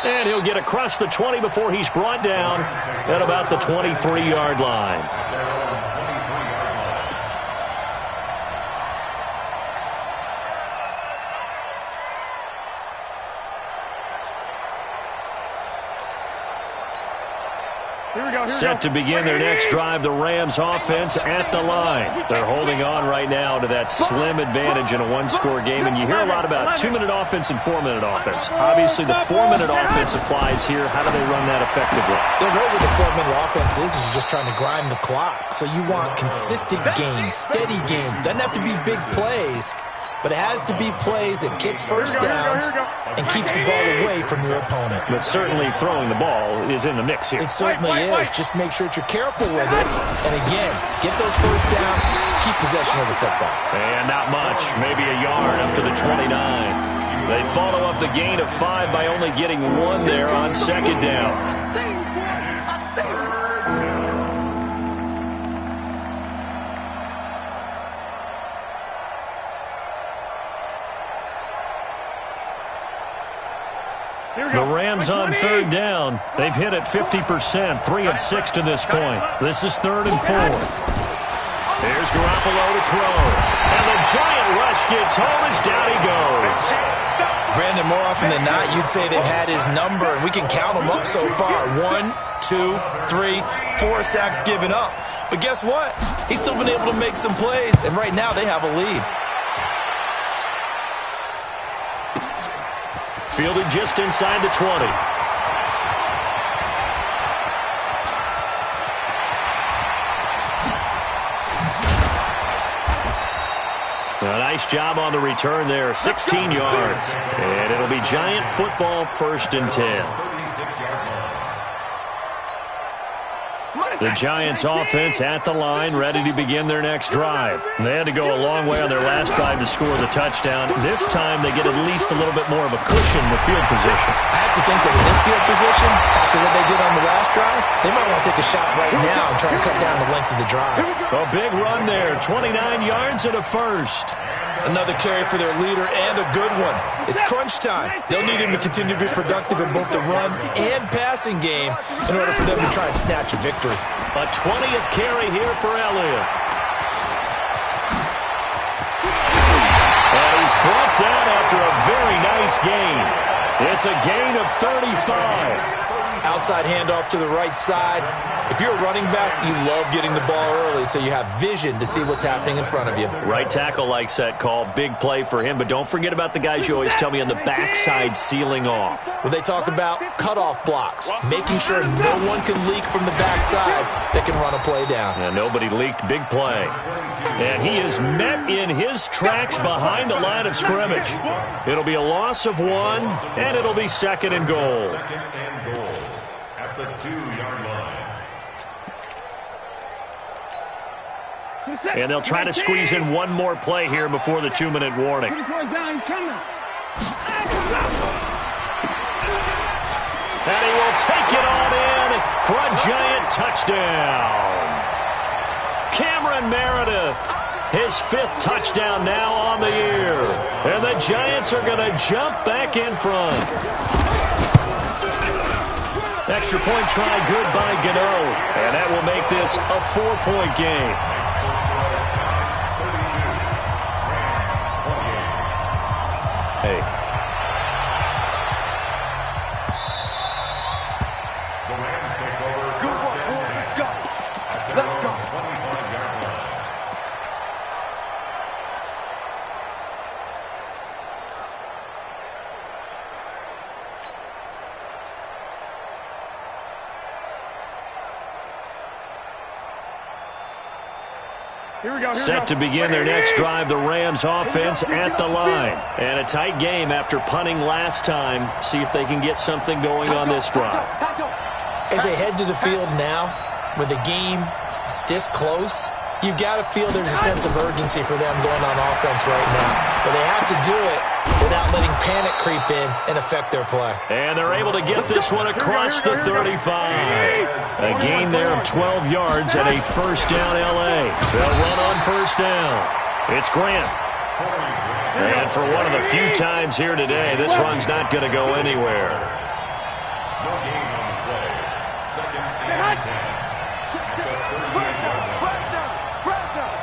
And he'll get across the 20 before he's brought down at about the 23-yard line. Set to begin their next drive, the Rams offense at the line. They're holding on right now to that slim advantage in a one-score game, and you hear a lot about 2-minute offense and 4-minute offense. Obviously, the 4-minute offense applies here. How do they run that effectively? The way with the 4-minute offense is you're just trying to grind the clock. So you want consistent gains, steady gains. Doesn't have to be big plays, but it has to be plays that gets first downs and keeps the ball away from your opponent. But certainly throwing the ball is in the mix here. It certainly is. Just make sure that you're careful with it. And again, get those first downs, keep possession of the football. And not much, maybe a yard up to the 29. They follow up the gain of 5 by only getting 1 there on second down. The Rams on third down. They've hit it 50%, 3 of 6 to this point. This is 3rd and 4. Here's Garoppolo to throw. And the giant rush gets home as down he goes. Brandon, more often than not, you'd say they've had his number, and we can count them up so far. 1, 2, 3, 4 sacks given up. But guess what? He's still been able to make some plays, and right now they have a lead. Fielded just inside the 20. A nice job on the return there, 16 yards. And it'll be Giant football, 1st and 10. The Giants offense at the line, ready to begin their next drive. They had to go a long way on their last drive to score the touchdown. This time they get at least a little bit more of a cushion with field position. I have to think that in this field position, after what they did on the last drive, they might want to take a shot right now and try and cut down the length of the drive. A big run there, 29 yards and a first. Another carry for their leader and a good one. It's crunch time. They'll need him to continue to be productive in both the run and passing game in order for them to try and snatch a victory. A 20th carry here for Elliott. And he's brought down after a very nice gain. It's a gain of 35. Outside handoff to the right side. If you're a running back, you love getting the ball early so you have vision to see what's happening in front of you. Right tackle likes that call. Big play for him, but don't forget about the guys you always tell me on the backside sealing off. Well, they talk about cutoff blocks, making sure no one can leak from the backside that can run a play down. And nobody leaked. Big play. And he is met in his tracks behind the line of scrimmage. It'll be a loss of 1, and it'll be 2nd and goal. Second and goal at the 2-yard line. And they'll try to squeeze in one more play here before the 2-minute warning. And he will take it on in for a Giant touchdown. Cameron Meredith, his 5th touchdown now on the year. And the Giants are going to jump back in front. Extra point try good by Gano. And that will make this a 4-point game. Hey. The Rams take over. Good work, boys. Let's go. Let's go. 25-yard line. Set to begin their next drive, the Rams offense at the line. And a tight game after punting last time. See if they can get something going on this drive. As they head to the field now, with the game this close, you've got to feel there's a sense of urgency for them going on offense right now. But they have to do it without letting panic creep in and affect their play. And they're able to get this one across the 35. A gain there of 12 yards and a 1st down L.A. They'll run on 1st down. It's Grant. And for one of the few times here today, this run's not going to go anywhere. No gain on the play. 2nd and 10. At the 38-yard line.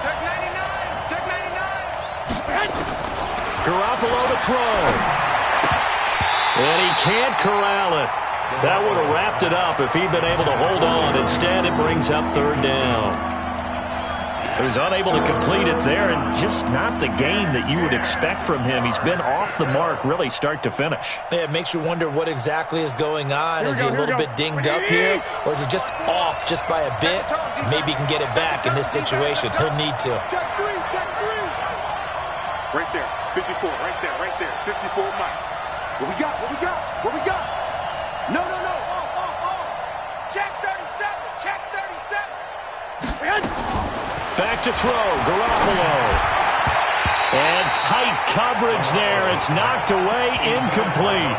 Check 99. Check 99. Garoppolo to throw. And he can't corral it. That would have wrapped it up if he'd been able to hold on. Instead, it brings up 3rd down. He was unable to complete it there, and just not the game that you would expect from him. He's been off the mark really start to finish. Yeah, it makes you wonder what exactly is going on. Is he a little bit dinged up here, or is it just off just by a bit? Maybe he can get it back in this situation. He'll need to. Check 3. Check 3. Right there. 54. Right there. Right there. 54 Mike. What we got? What we got? What we got? No. Check 37. Check 37. Back to throw, Garoppolo. And tight coverage there. It's knocked away, incomplete.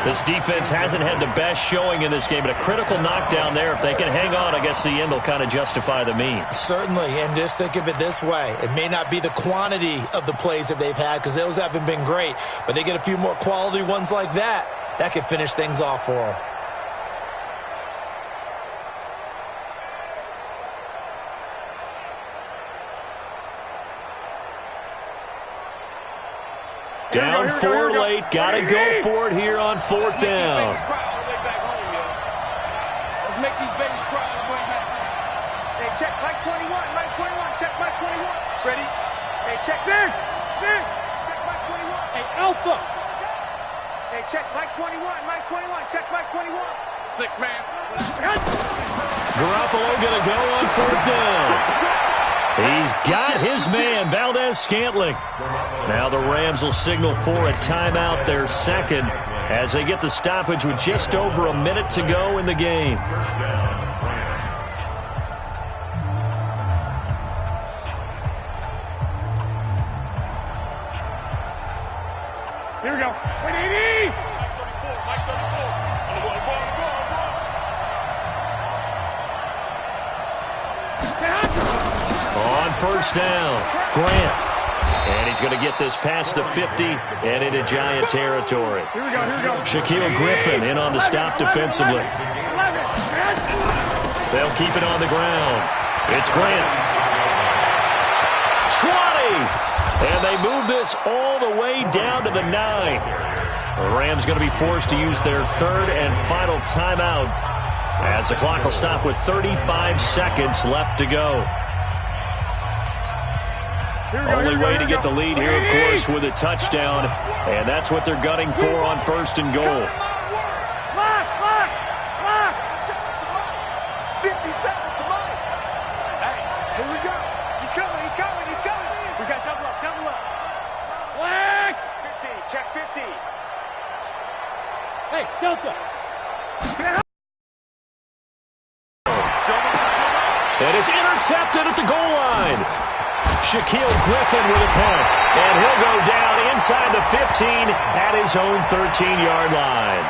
This defense hasn't had the best showing in this game, but a critical knockdown there. If they can hang on, I guess the end will kind of justify the means. Certainly, and just think of it this way. It may not be the quantity of the plays that they've had because those haven't been great, but they get a few more quality ones like that. that could finish things off for them. Down 4 late. Got to go for it here on 4th down. Let's make these babies cry on the way back. Hey, check Mike 21. Mike 21. Check Mike 21. Ready? Hey, check this. Check Mike 21. Hey, Alpha. Hey, check Mike 21. Mike 21. Check Mike 21. 6 man. Garoppolo going to go on 4th down. He's got his man, Valdez-Scantling. Now the Rams will signal for a timeout, their second, as they get the stoppage with just over a minute to go in the game. Here we go. 180. Mike 34. On 1st down, Grant. And he's going to get this past the 50 and into Giant territory. Here we go. Shaquille Griffin in on the stop defensively. They'll keep it on the ground. It's Grant. 20! And they move this all the way down to the 9. The Rams going to be forced to use their 3rd and final timeout as the clock will stop with 35 seconds left to go. Only way to get the lead here, of course, with a touchdown, and that's what they're gunning for on 1st and goal. 50 seconds to Mike. Hey, here we go. He's coming. We got double up. Black. 50, check 50. Hey, Delta. And it's intercepted at the goal line. Shaquille Griffin with a punt, and he'll go down inside the 15 at his own 13-yard line.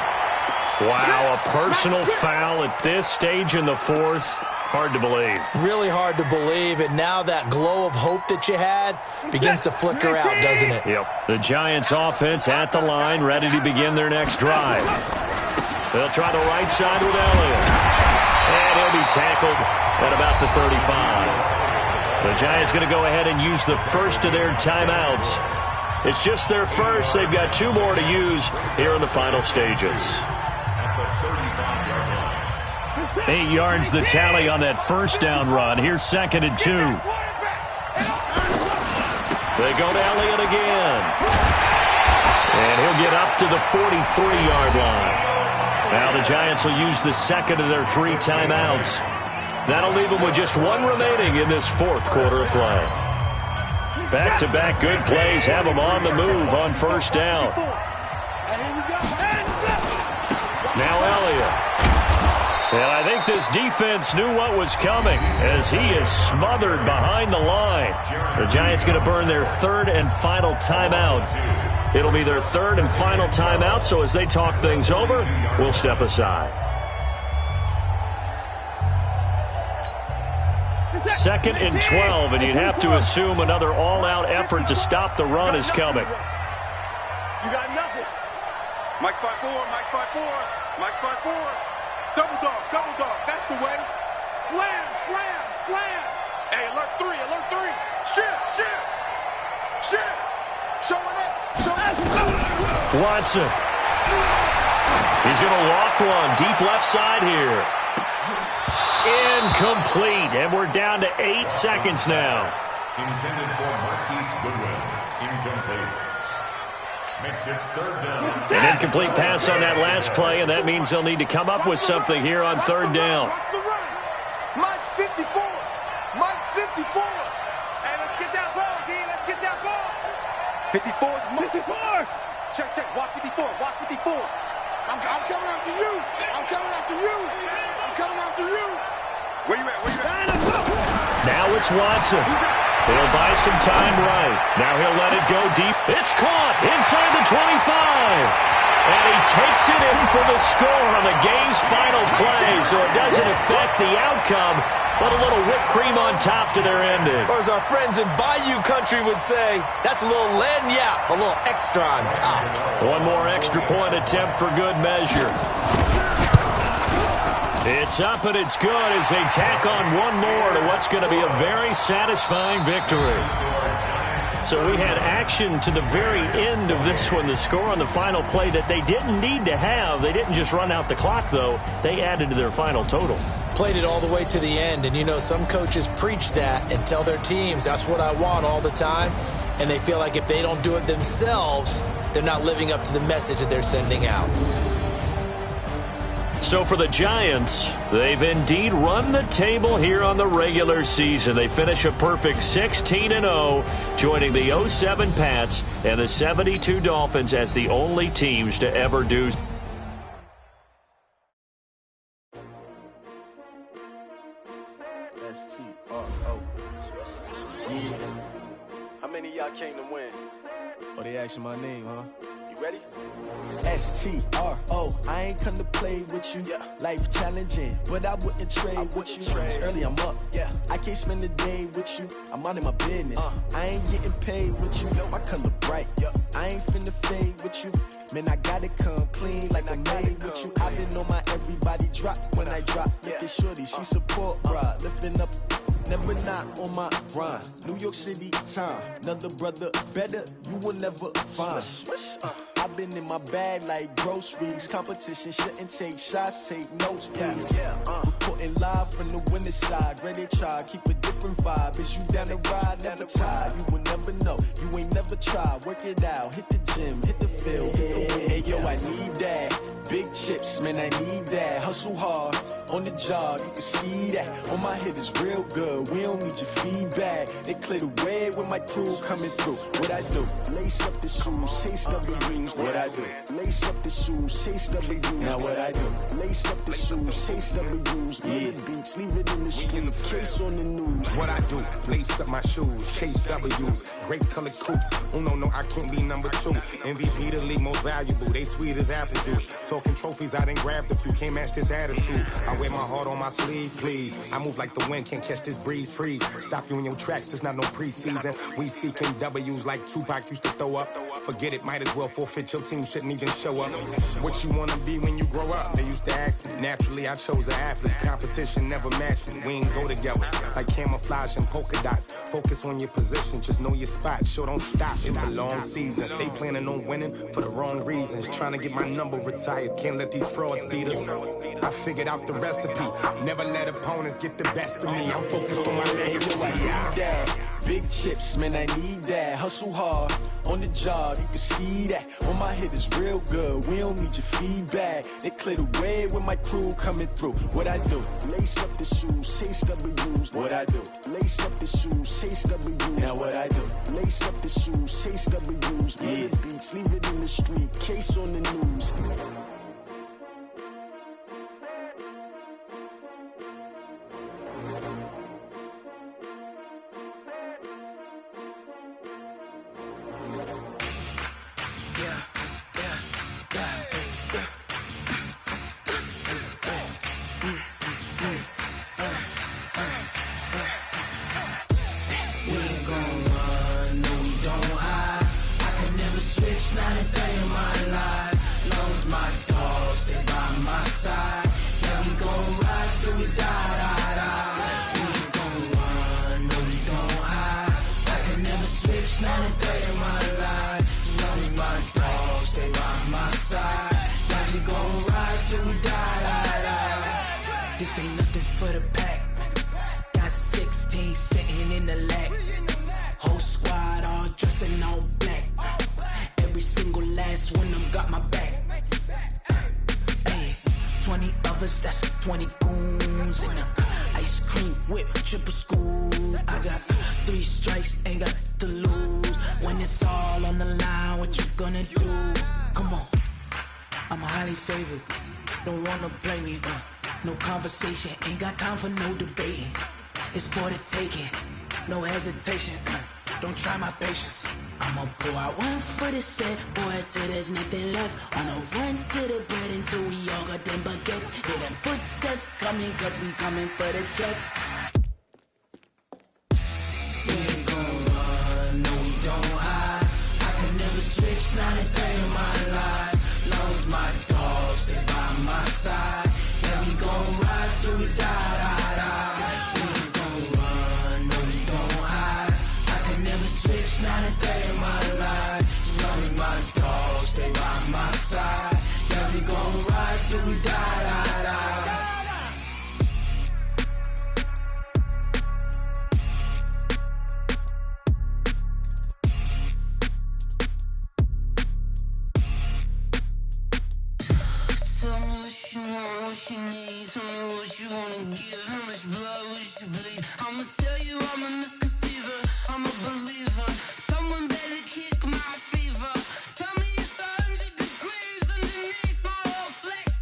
Wow, a personal foul at this stage in the 4th. Hard to believe. Really hard to believe, and now that glow of hope that you had begins to flicker out, doesn't it? Yep. The Giants offense at the line, ready to begin their next drive. They'll try the right side with Elliott. And he'll be tackled at about the 35. The Giants going to go ahead and use the first of their timeouts. It's just their first. They've got 2 more to use here in the final stages. 8 yards the tally on that 1st down run. Here's 2nd and 2. They go to Elliott again. And he'll get up to the 43-yard line. Now the Giants will use the 2nd of their 3 timeouts. That'll leave them with just 1 remaining in this 4th quarter of play. Back-to-back good plays have them on the move on 1st down. Now Elliott. And I think this defense knew what was coming as he is smothered behind the line. The Giants going to burn their 3rd and final timeout. It'll be their 3rd and final timeout, so as they talk things over, we'll step aside. 2nd and 12, and you'd have to assume another all-out effort to stop the run is coming. You got nothing. Mike 5-4. Double dog. That's the way. Slam. Hey, alert 3. Shit. Showing it. Watson. He's going to loft one deep left side here. Incomplete, and we're down to 8 seconds now. Intended for Marquise Goodwin. Incomplete. Makes it 3rd down. An incomplete pass on that last play, and that means they'll need to come up with something here on 3rd down. Watch the run. Mike 54. Hey, let's get that ball, D. Let's get that ball. 54 is Mike. 54. Check. Watch 54. I'm coming after you. Where you at? Now it's Watson. He'll buy some time right. Now he'll let it go deep. It's caught inside the 25. And he takes it in for the score on the game's final play, so it doesn't affect the outcome. but a little whipped cream on top to their ending. Or as our friends in Bayou Country would say, that's a little lagniappe, a little extra on top. One more extra point attempt for good measure. It's up and it's good as they tack on one more to what's going to be a very satisfying victory. So we had action to the very end of this one. The score on the final play that they didn't need to have. They didn't just run out the clock, though. They added to their final total. Played it all the way to the end. And, you know, some coaches preach that and tell their teams, that's what I want all the time. And they feel like if they don't do it themselves, they're not living up to the message that they're sending out. So for the Giants, they've indeed run the table here on the regular season. They finish a perfect 16-0, joining the 07 Pats and the 72 Dolphins as the only teams to ever do. S-T-R-O. Yeah. How many of y'all came to win? Oh, they asking my name, huh? You ready? S-T-R-O. I ain't come to play with you. Yeah. Life challenging, but I wouldn't trade with you. It's early, I'm up. Yeah. I can't spend the day with you. I'm minding my business. I ain't getting paid with you. My color bright. I ain't finna fade with you. Man, I gotta come clean like I'm made with you. I've been on my everybody drop when I drop. Look at shorty, she support, bruh. Lifting up. Never not on my grind. New York City time. Another brother better, you will never find. I've been in my bag like groceries. Competition shouldn't take shots, take notes, please. Reporting live from the winning side. Ready to try, keep a different vibe. Is you down the ride, never tired. You will never know, you ain't never tried. Work it out, hit the gym, hit the field. Hey yo, I need that. Big chips, man, I need that. Hustle hard, on the job, you can see that. On my head is real good, we don't need your feedback. They clear the way with my crew coming through. What I do? Lace up the shoes, chase W's. What I do? Lace up the shoes, chase W's. Now what I do? Lace up the shoes, chase W's. Yeah, beats, leave it in the street, case on the news. What I do? Lace up my shoes, chase W's. Great colored coops. Oh no, I can't be number 2. MVP the league most valuable. They sweet as apple juice. Talking trophies, I didn't grab the few. Can't match this attitude. I wear my heart on my sleeve, please. I move like the wind, can't catch this breeze, freeze. Stop you in your tracks, there's not no preseason. We seeking W's like Tupac used to throw up. Forget it, might as well forfeit. Your team shouldn't even show up. What you wanna be when you grow up? They used to ask me. Naturally, I chose an athlete. Competition never matched me. We ain't go together like camouflage and polka dots. Focus on your position, just know your spot. Sure, don't stop. It's a long season. They planning on winning for the wrong reasons. Trying to get my number retired. Can't let these frauds beat us. I figured out the recipe. Never let opponents get the best of me. I'm focused on my legacy. I need that. Big chips, man, I need that. Hustle hard, on the job, you can see that. On my head is real good, we don't need your feedback. They clear the way with my crew coming through. What I do? Lace up the shoes, chase W's. What I do? Lace up the shoes, chase W's. Now what I do? Lace up the shoes, chase W's. Yeah, beats, leave it in the street, case on the news. This ain't nothing for the pack. Got 16 sitting in the lap. Whole squad all dressing all black. Every single last one of them got my back. Hey, 20 of us, that's 20 goons in the ice cream whip, triple scoop. I got 3 strikes, ain't got to lose. When it's all on the line, what you gonna do? Come on, I'm highly favored. Don't wanna blame me, no conversation, ain't got time for no debating. It's for the taking, no hesitation, don't try my patience. I'ma pour out one for the set, boy, till there's nothing left. On a run to the bread until we all got them baguettes. Hear them footsteps coming, cause we coming for the check. switch, not a day in my life. Knows my dogs, they by my side. Yeah, we gon' ride till we die, die, die. We ain't gon' run, no, we gon' hide. I can never switch, not a day in my life. As long as my dogs, they by my side. Yeah, we gon' ride till we die, die, die. Tell me what you want, what you need. Tell me what you wanna give. How much blood would you bleed? I'ma tell you I'm a misconceiver. I'm a believer. Someone better kick my fever. Tell me it's 100 degrees underneath my whole flesh.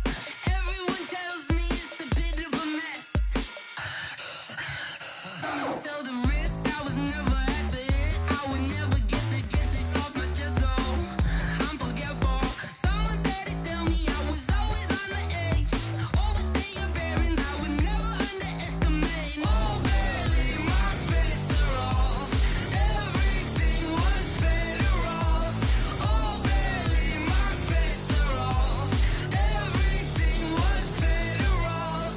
Everyone tells me it's a bit of a mess. I'ma tell the risk I was never at the end. I would never get this off my chest though. I'm forgetful. Someone better tell me I was always on the edge. Overstay your bearings, I would never underestimate. Oh, barely, my bets are off. Everything was better off. Oh, barely, my bets are off. Everything was better off.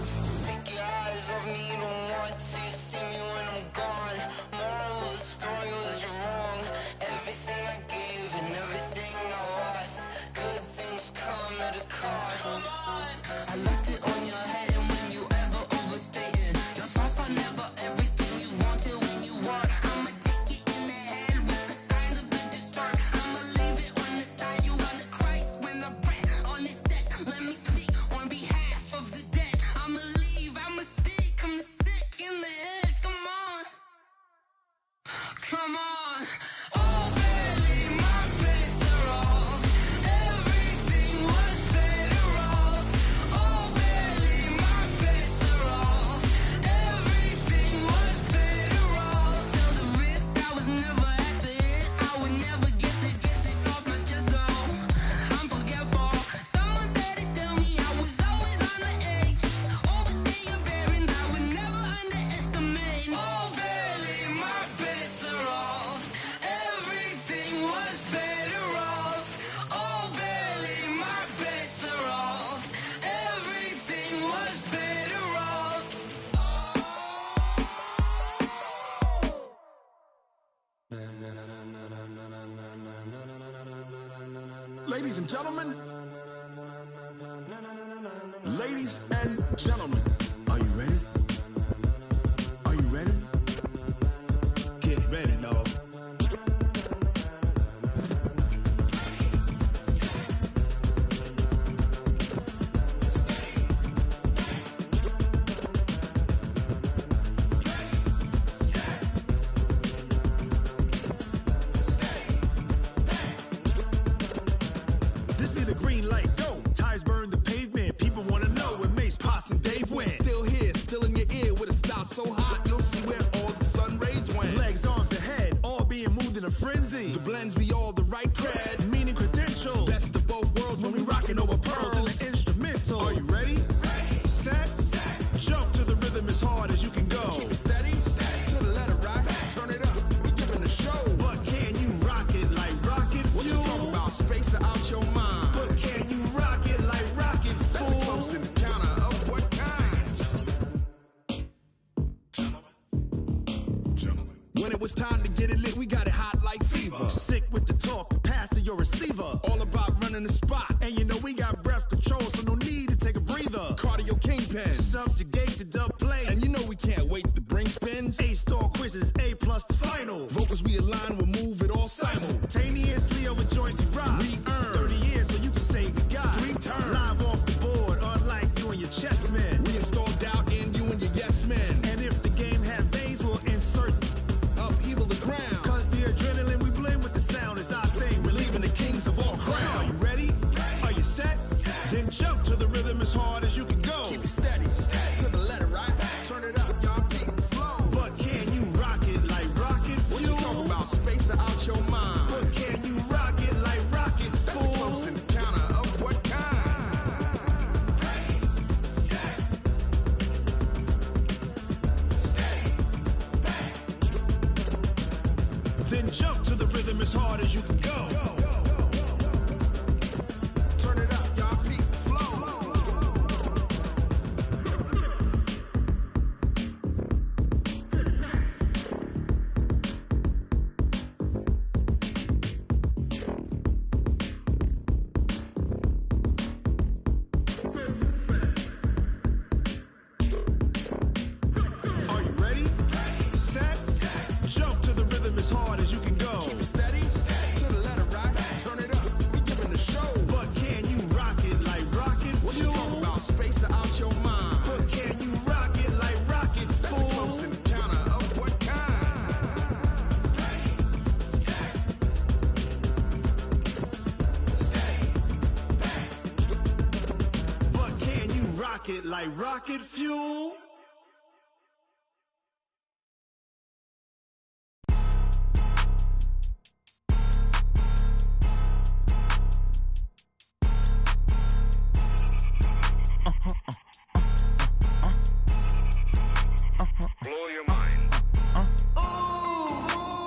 Take your eyes off me, don't want to see me when I'm gone. Moral of the story was you're wrong. Everything I gave and everything I lost. Good things come at a cost. I left it on your head, and when you ever overstay it, your thoughts are never everything you wanted when you want. I'ma take it in the head with the signs of the distort. I'ma leave it on the side. You on the Christ when I breath on this set. Let me speak on behalf of the dead. I'ma leave, I'ma speak. I'm sick in the head. Come on, come on. Oh, barely, my bets are off. Everything was better off. Oh, barely, my bets are off. Everything was better off. Till the risk, I was never at the end. I would never get this off my chest though. I'm forgetful. Someone better tell me I was always on the edge. Overstay your bearings, I would never underestimate. Oh, barely, my bets are off. Everything was better off. Oh, barely, my bets are off. Everything was better off. Ladies and gentlemen. Ladies and gentlemen. Are you ready? Are you ready? Get ready, dog. This be the green light, go. Tires burn the pavement. People wanna know where Mace, Potts, and Dave went. Still here, still in your ear with a style so hot, you'll see where all the sun rays went. Legs, arms, and head, all being moved in a frenzy. The blends be all the right cred. Meaning credentials. Best of both worlds when we rockin' over pearls. in the instrumental. Are you ready? Set. Jump to the rhythm as hard as you can go. Keep it steady, to the letter right. Turn it up, we giving a show. But can you rock it like rocket fuel? What you talking about? Space or out your mind? But can you rock it like rockets, That's a fool? close encounter of what kind? When it was time to get it lit, we got it hot like fever. Sick with the talk, passing your receiver. All about running the spot. And you know we got breath control, so no need to take a breather. Cardio kingpin. Subjugate the dub play. And you know we can't wait to bring spins. A-star quizzes, A+ the final. Vocals we align, we'll move it all Simultaneously over joints we rock. We earn 30 years so you can say we got 3 turns. Live off the board, unlike you and your chess men. We install doubt in you and your yes men. And if the game had veins, we'll insert Upheaval the ground. Cause the adrenaline we blend with the sound is our thing. Relieving the kings of all So are crown. you ready? Are you set? Then jump to the rhythm as hard as you can go. Keep it steady, to the letter right. Turn it up, y'all keep the flow. But can you rock it like rocket fuel? What you talking about? Space or out your mind? But can you rock it like rockets, That's a fool? close encounter of what kind? Then jump to the rhythm as hard as you can go. pocket like rocket fuel. Blow your mind.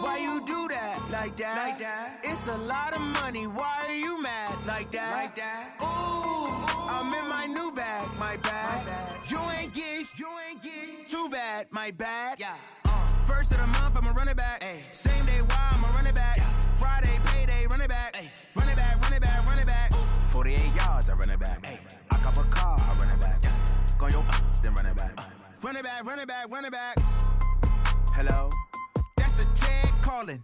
Why you do that like that? Like that? It's a lot of money. Why are you mad like that? Like that? I'm in my new bag, my bag. You ain't get too bad, my bad. Yeah. First of the month, I'ma run it back. Ay. Same day, why I'ma run it back. Friday, payday, run it back. Ay. Run it back, run it back, run it back. 48 yards, I run it back. Ay. I cop a car, I run it back. Go your then run it back. Run it back, run it back, run it back. Hello, that's the jag calling.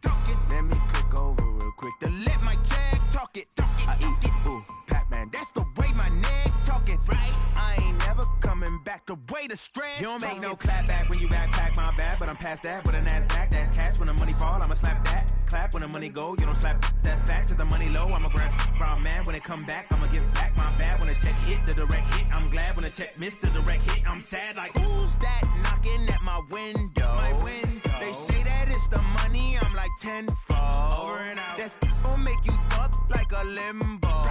Let me click over real quick to let my jag talk it. I eat it, ooh, Pac-Man. That's the way my neck talking. Right, I ain't never coming back. The way the stress. You don't make no clap back when you backpack, my bad. But I'm past that. With a NASDAQ, that's cash. When the money fall, I'ma slap that. Clap when the money go, you don't slap. That's facts. If the money low, I'ma grab brown man. When it come back, I'ma give back my bad. When the check hit, the direct hit. I'm glad when the check missed the direct hit. I'm sad like who's that knocking at my window? My window. They say that it's the money. I'm like tenfold. Over and out. That's gon' make you up like a limbo.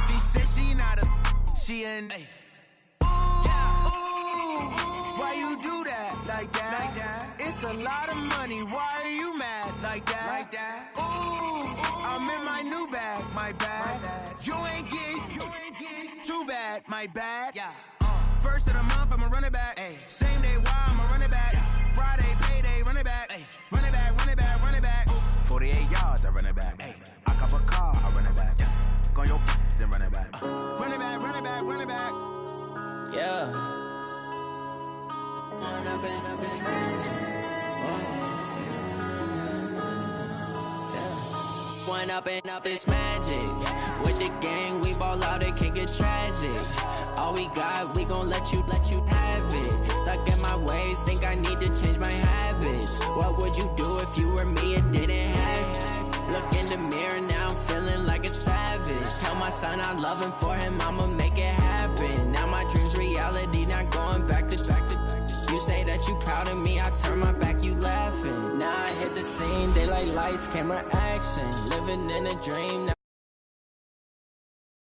She said she not a. She an. Ay. Why you do that like that? Like that? It's a lot of money. Why are you mad like that? Like that? I'm in my new bag, my bag. You ain't get too bad, my bad. Yeah. First of the month, I'ma run it back. Ay. Same day, why I'ma run it back. Friday, payday, run it back. Ay. Run it back, run it back, run it back. 48 yards, I run it back. Ay. I cop a car, I run it back. Go your then run it back. Run it back, run it back, run it back. Yeah. Run up and up his One up and up is magic. With the gang, we ball out, it can get tragic. All we got, we gon' let you have it. Stuck in my ways, think I need to change my habits. What would you do if you were me and didn't have it? Look in the mirror, now I'm feeling like a savage. Tell my son I love him, for him I'ma make it happen. Now my dream's reality, not going back to. You say that you proud of me, I turn my back, you laughing. Now I hit the scene, daylight lights, camera action. Living in a dream.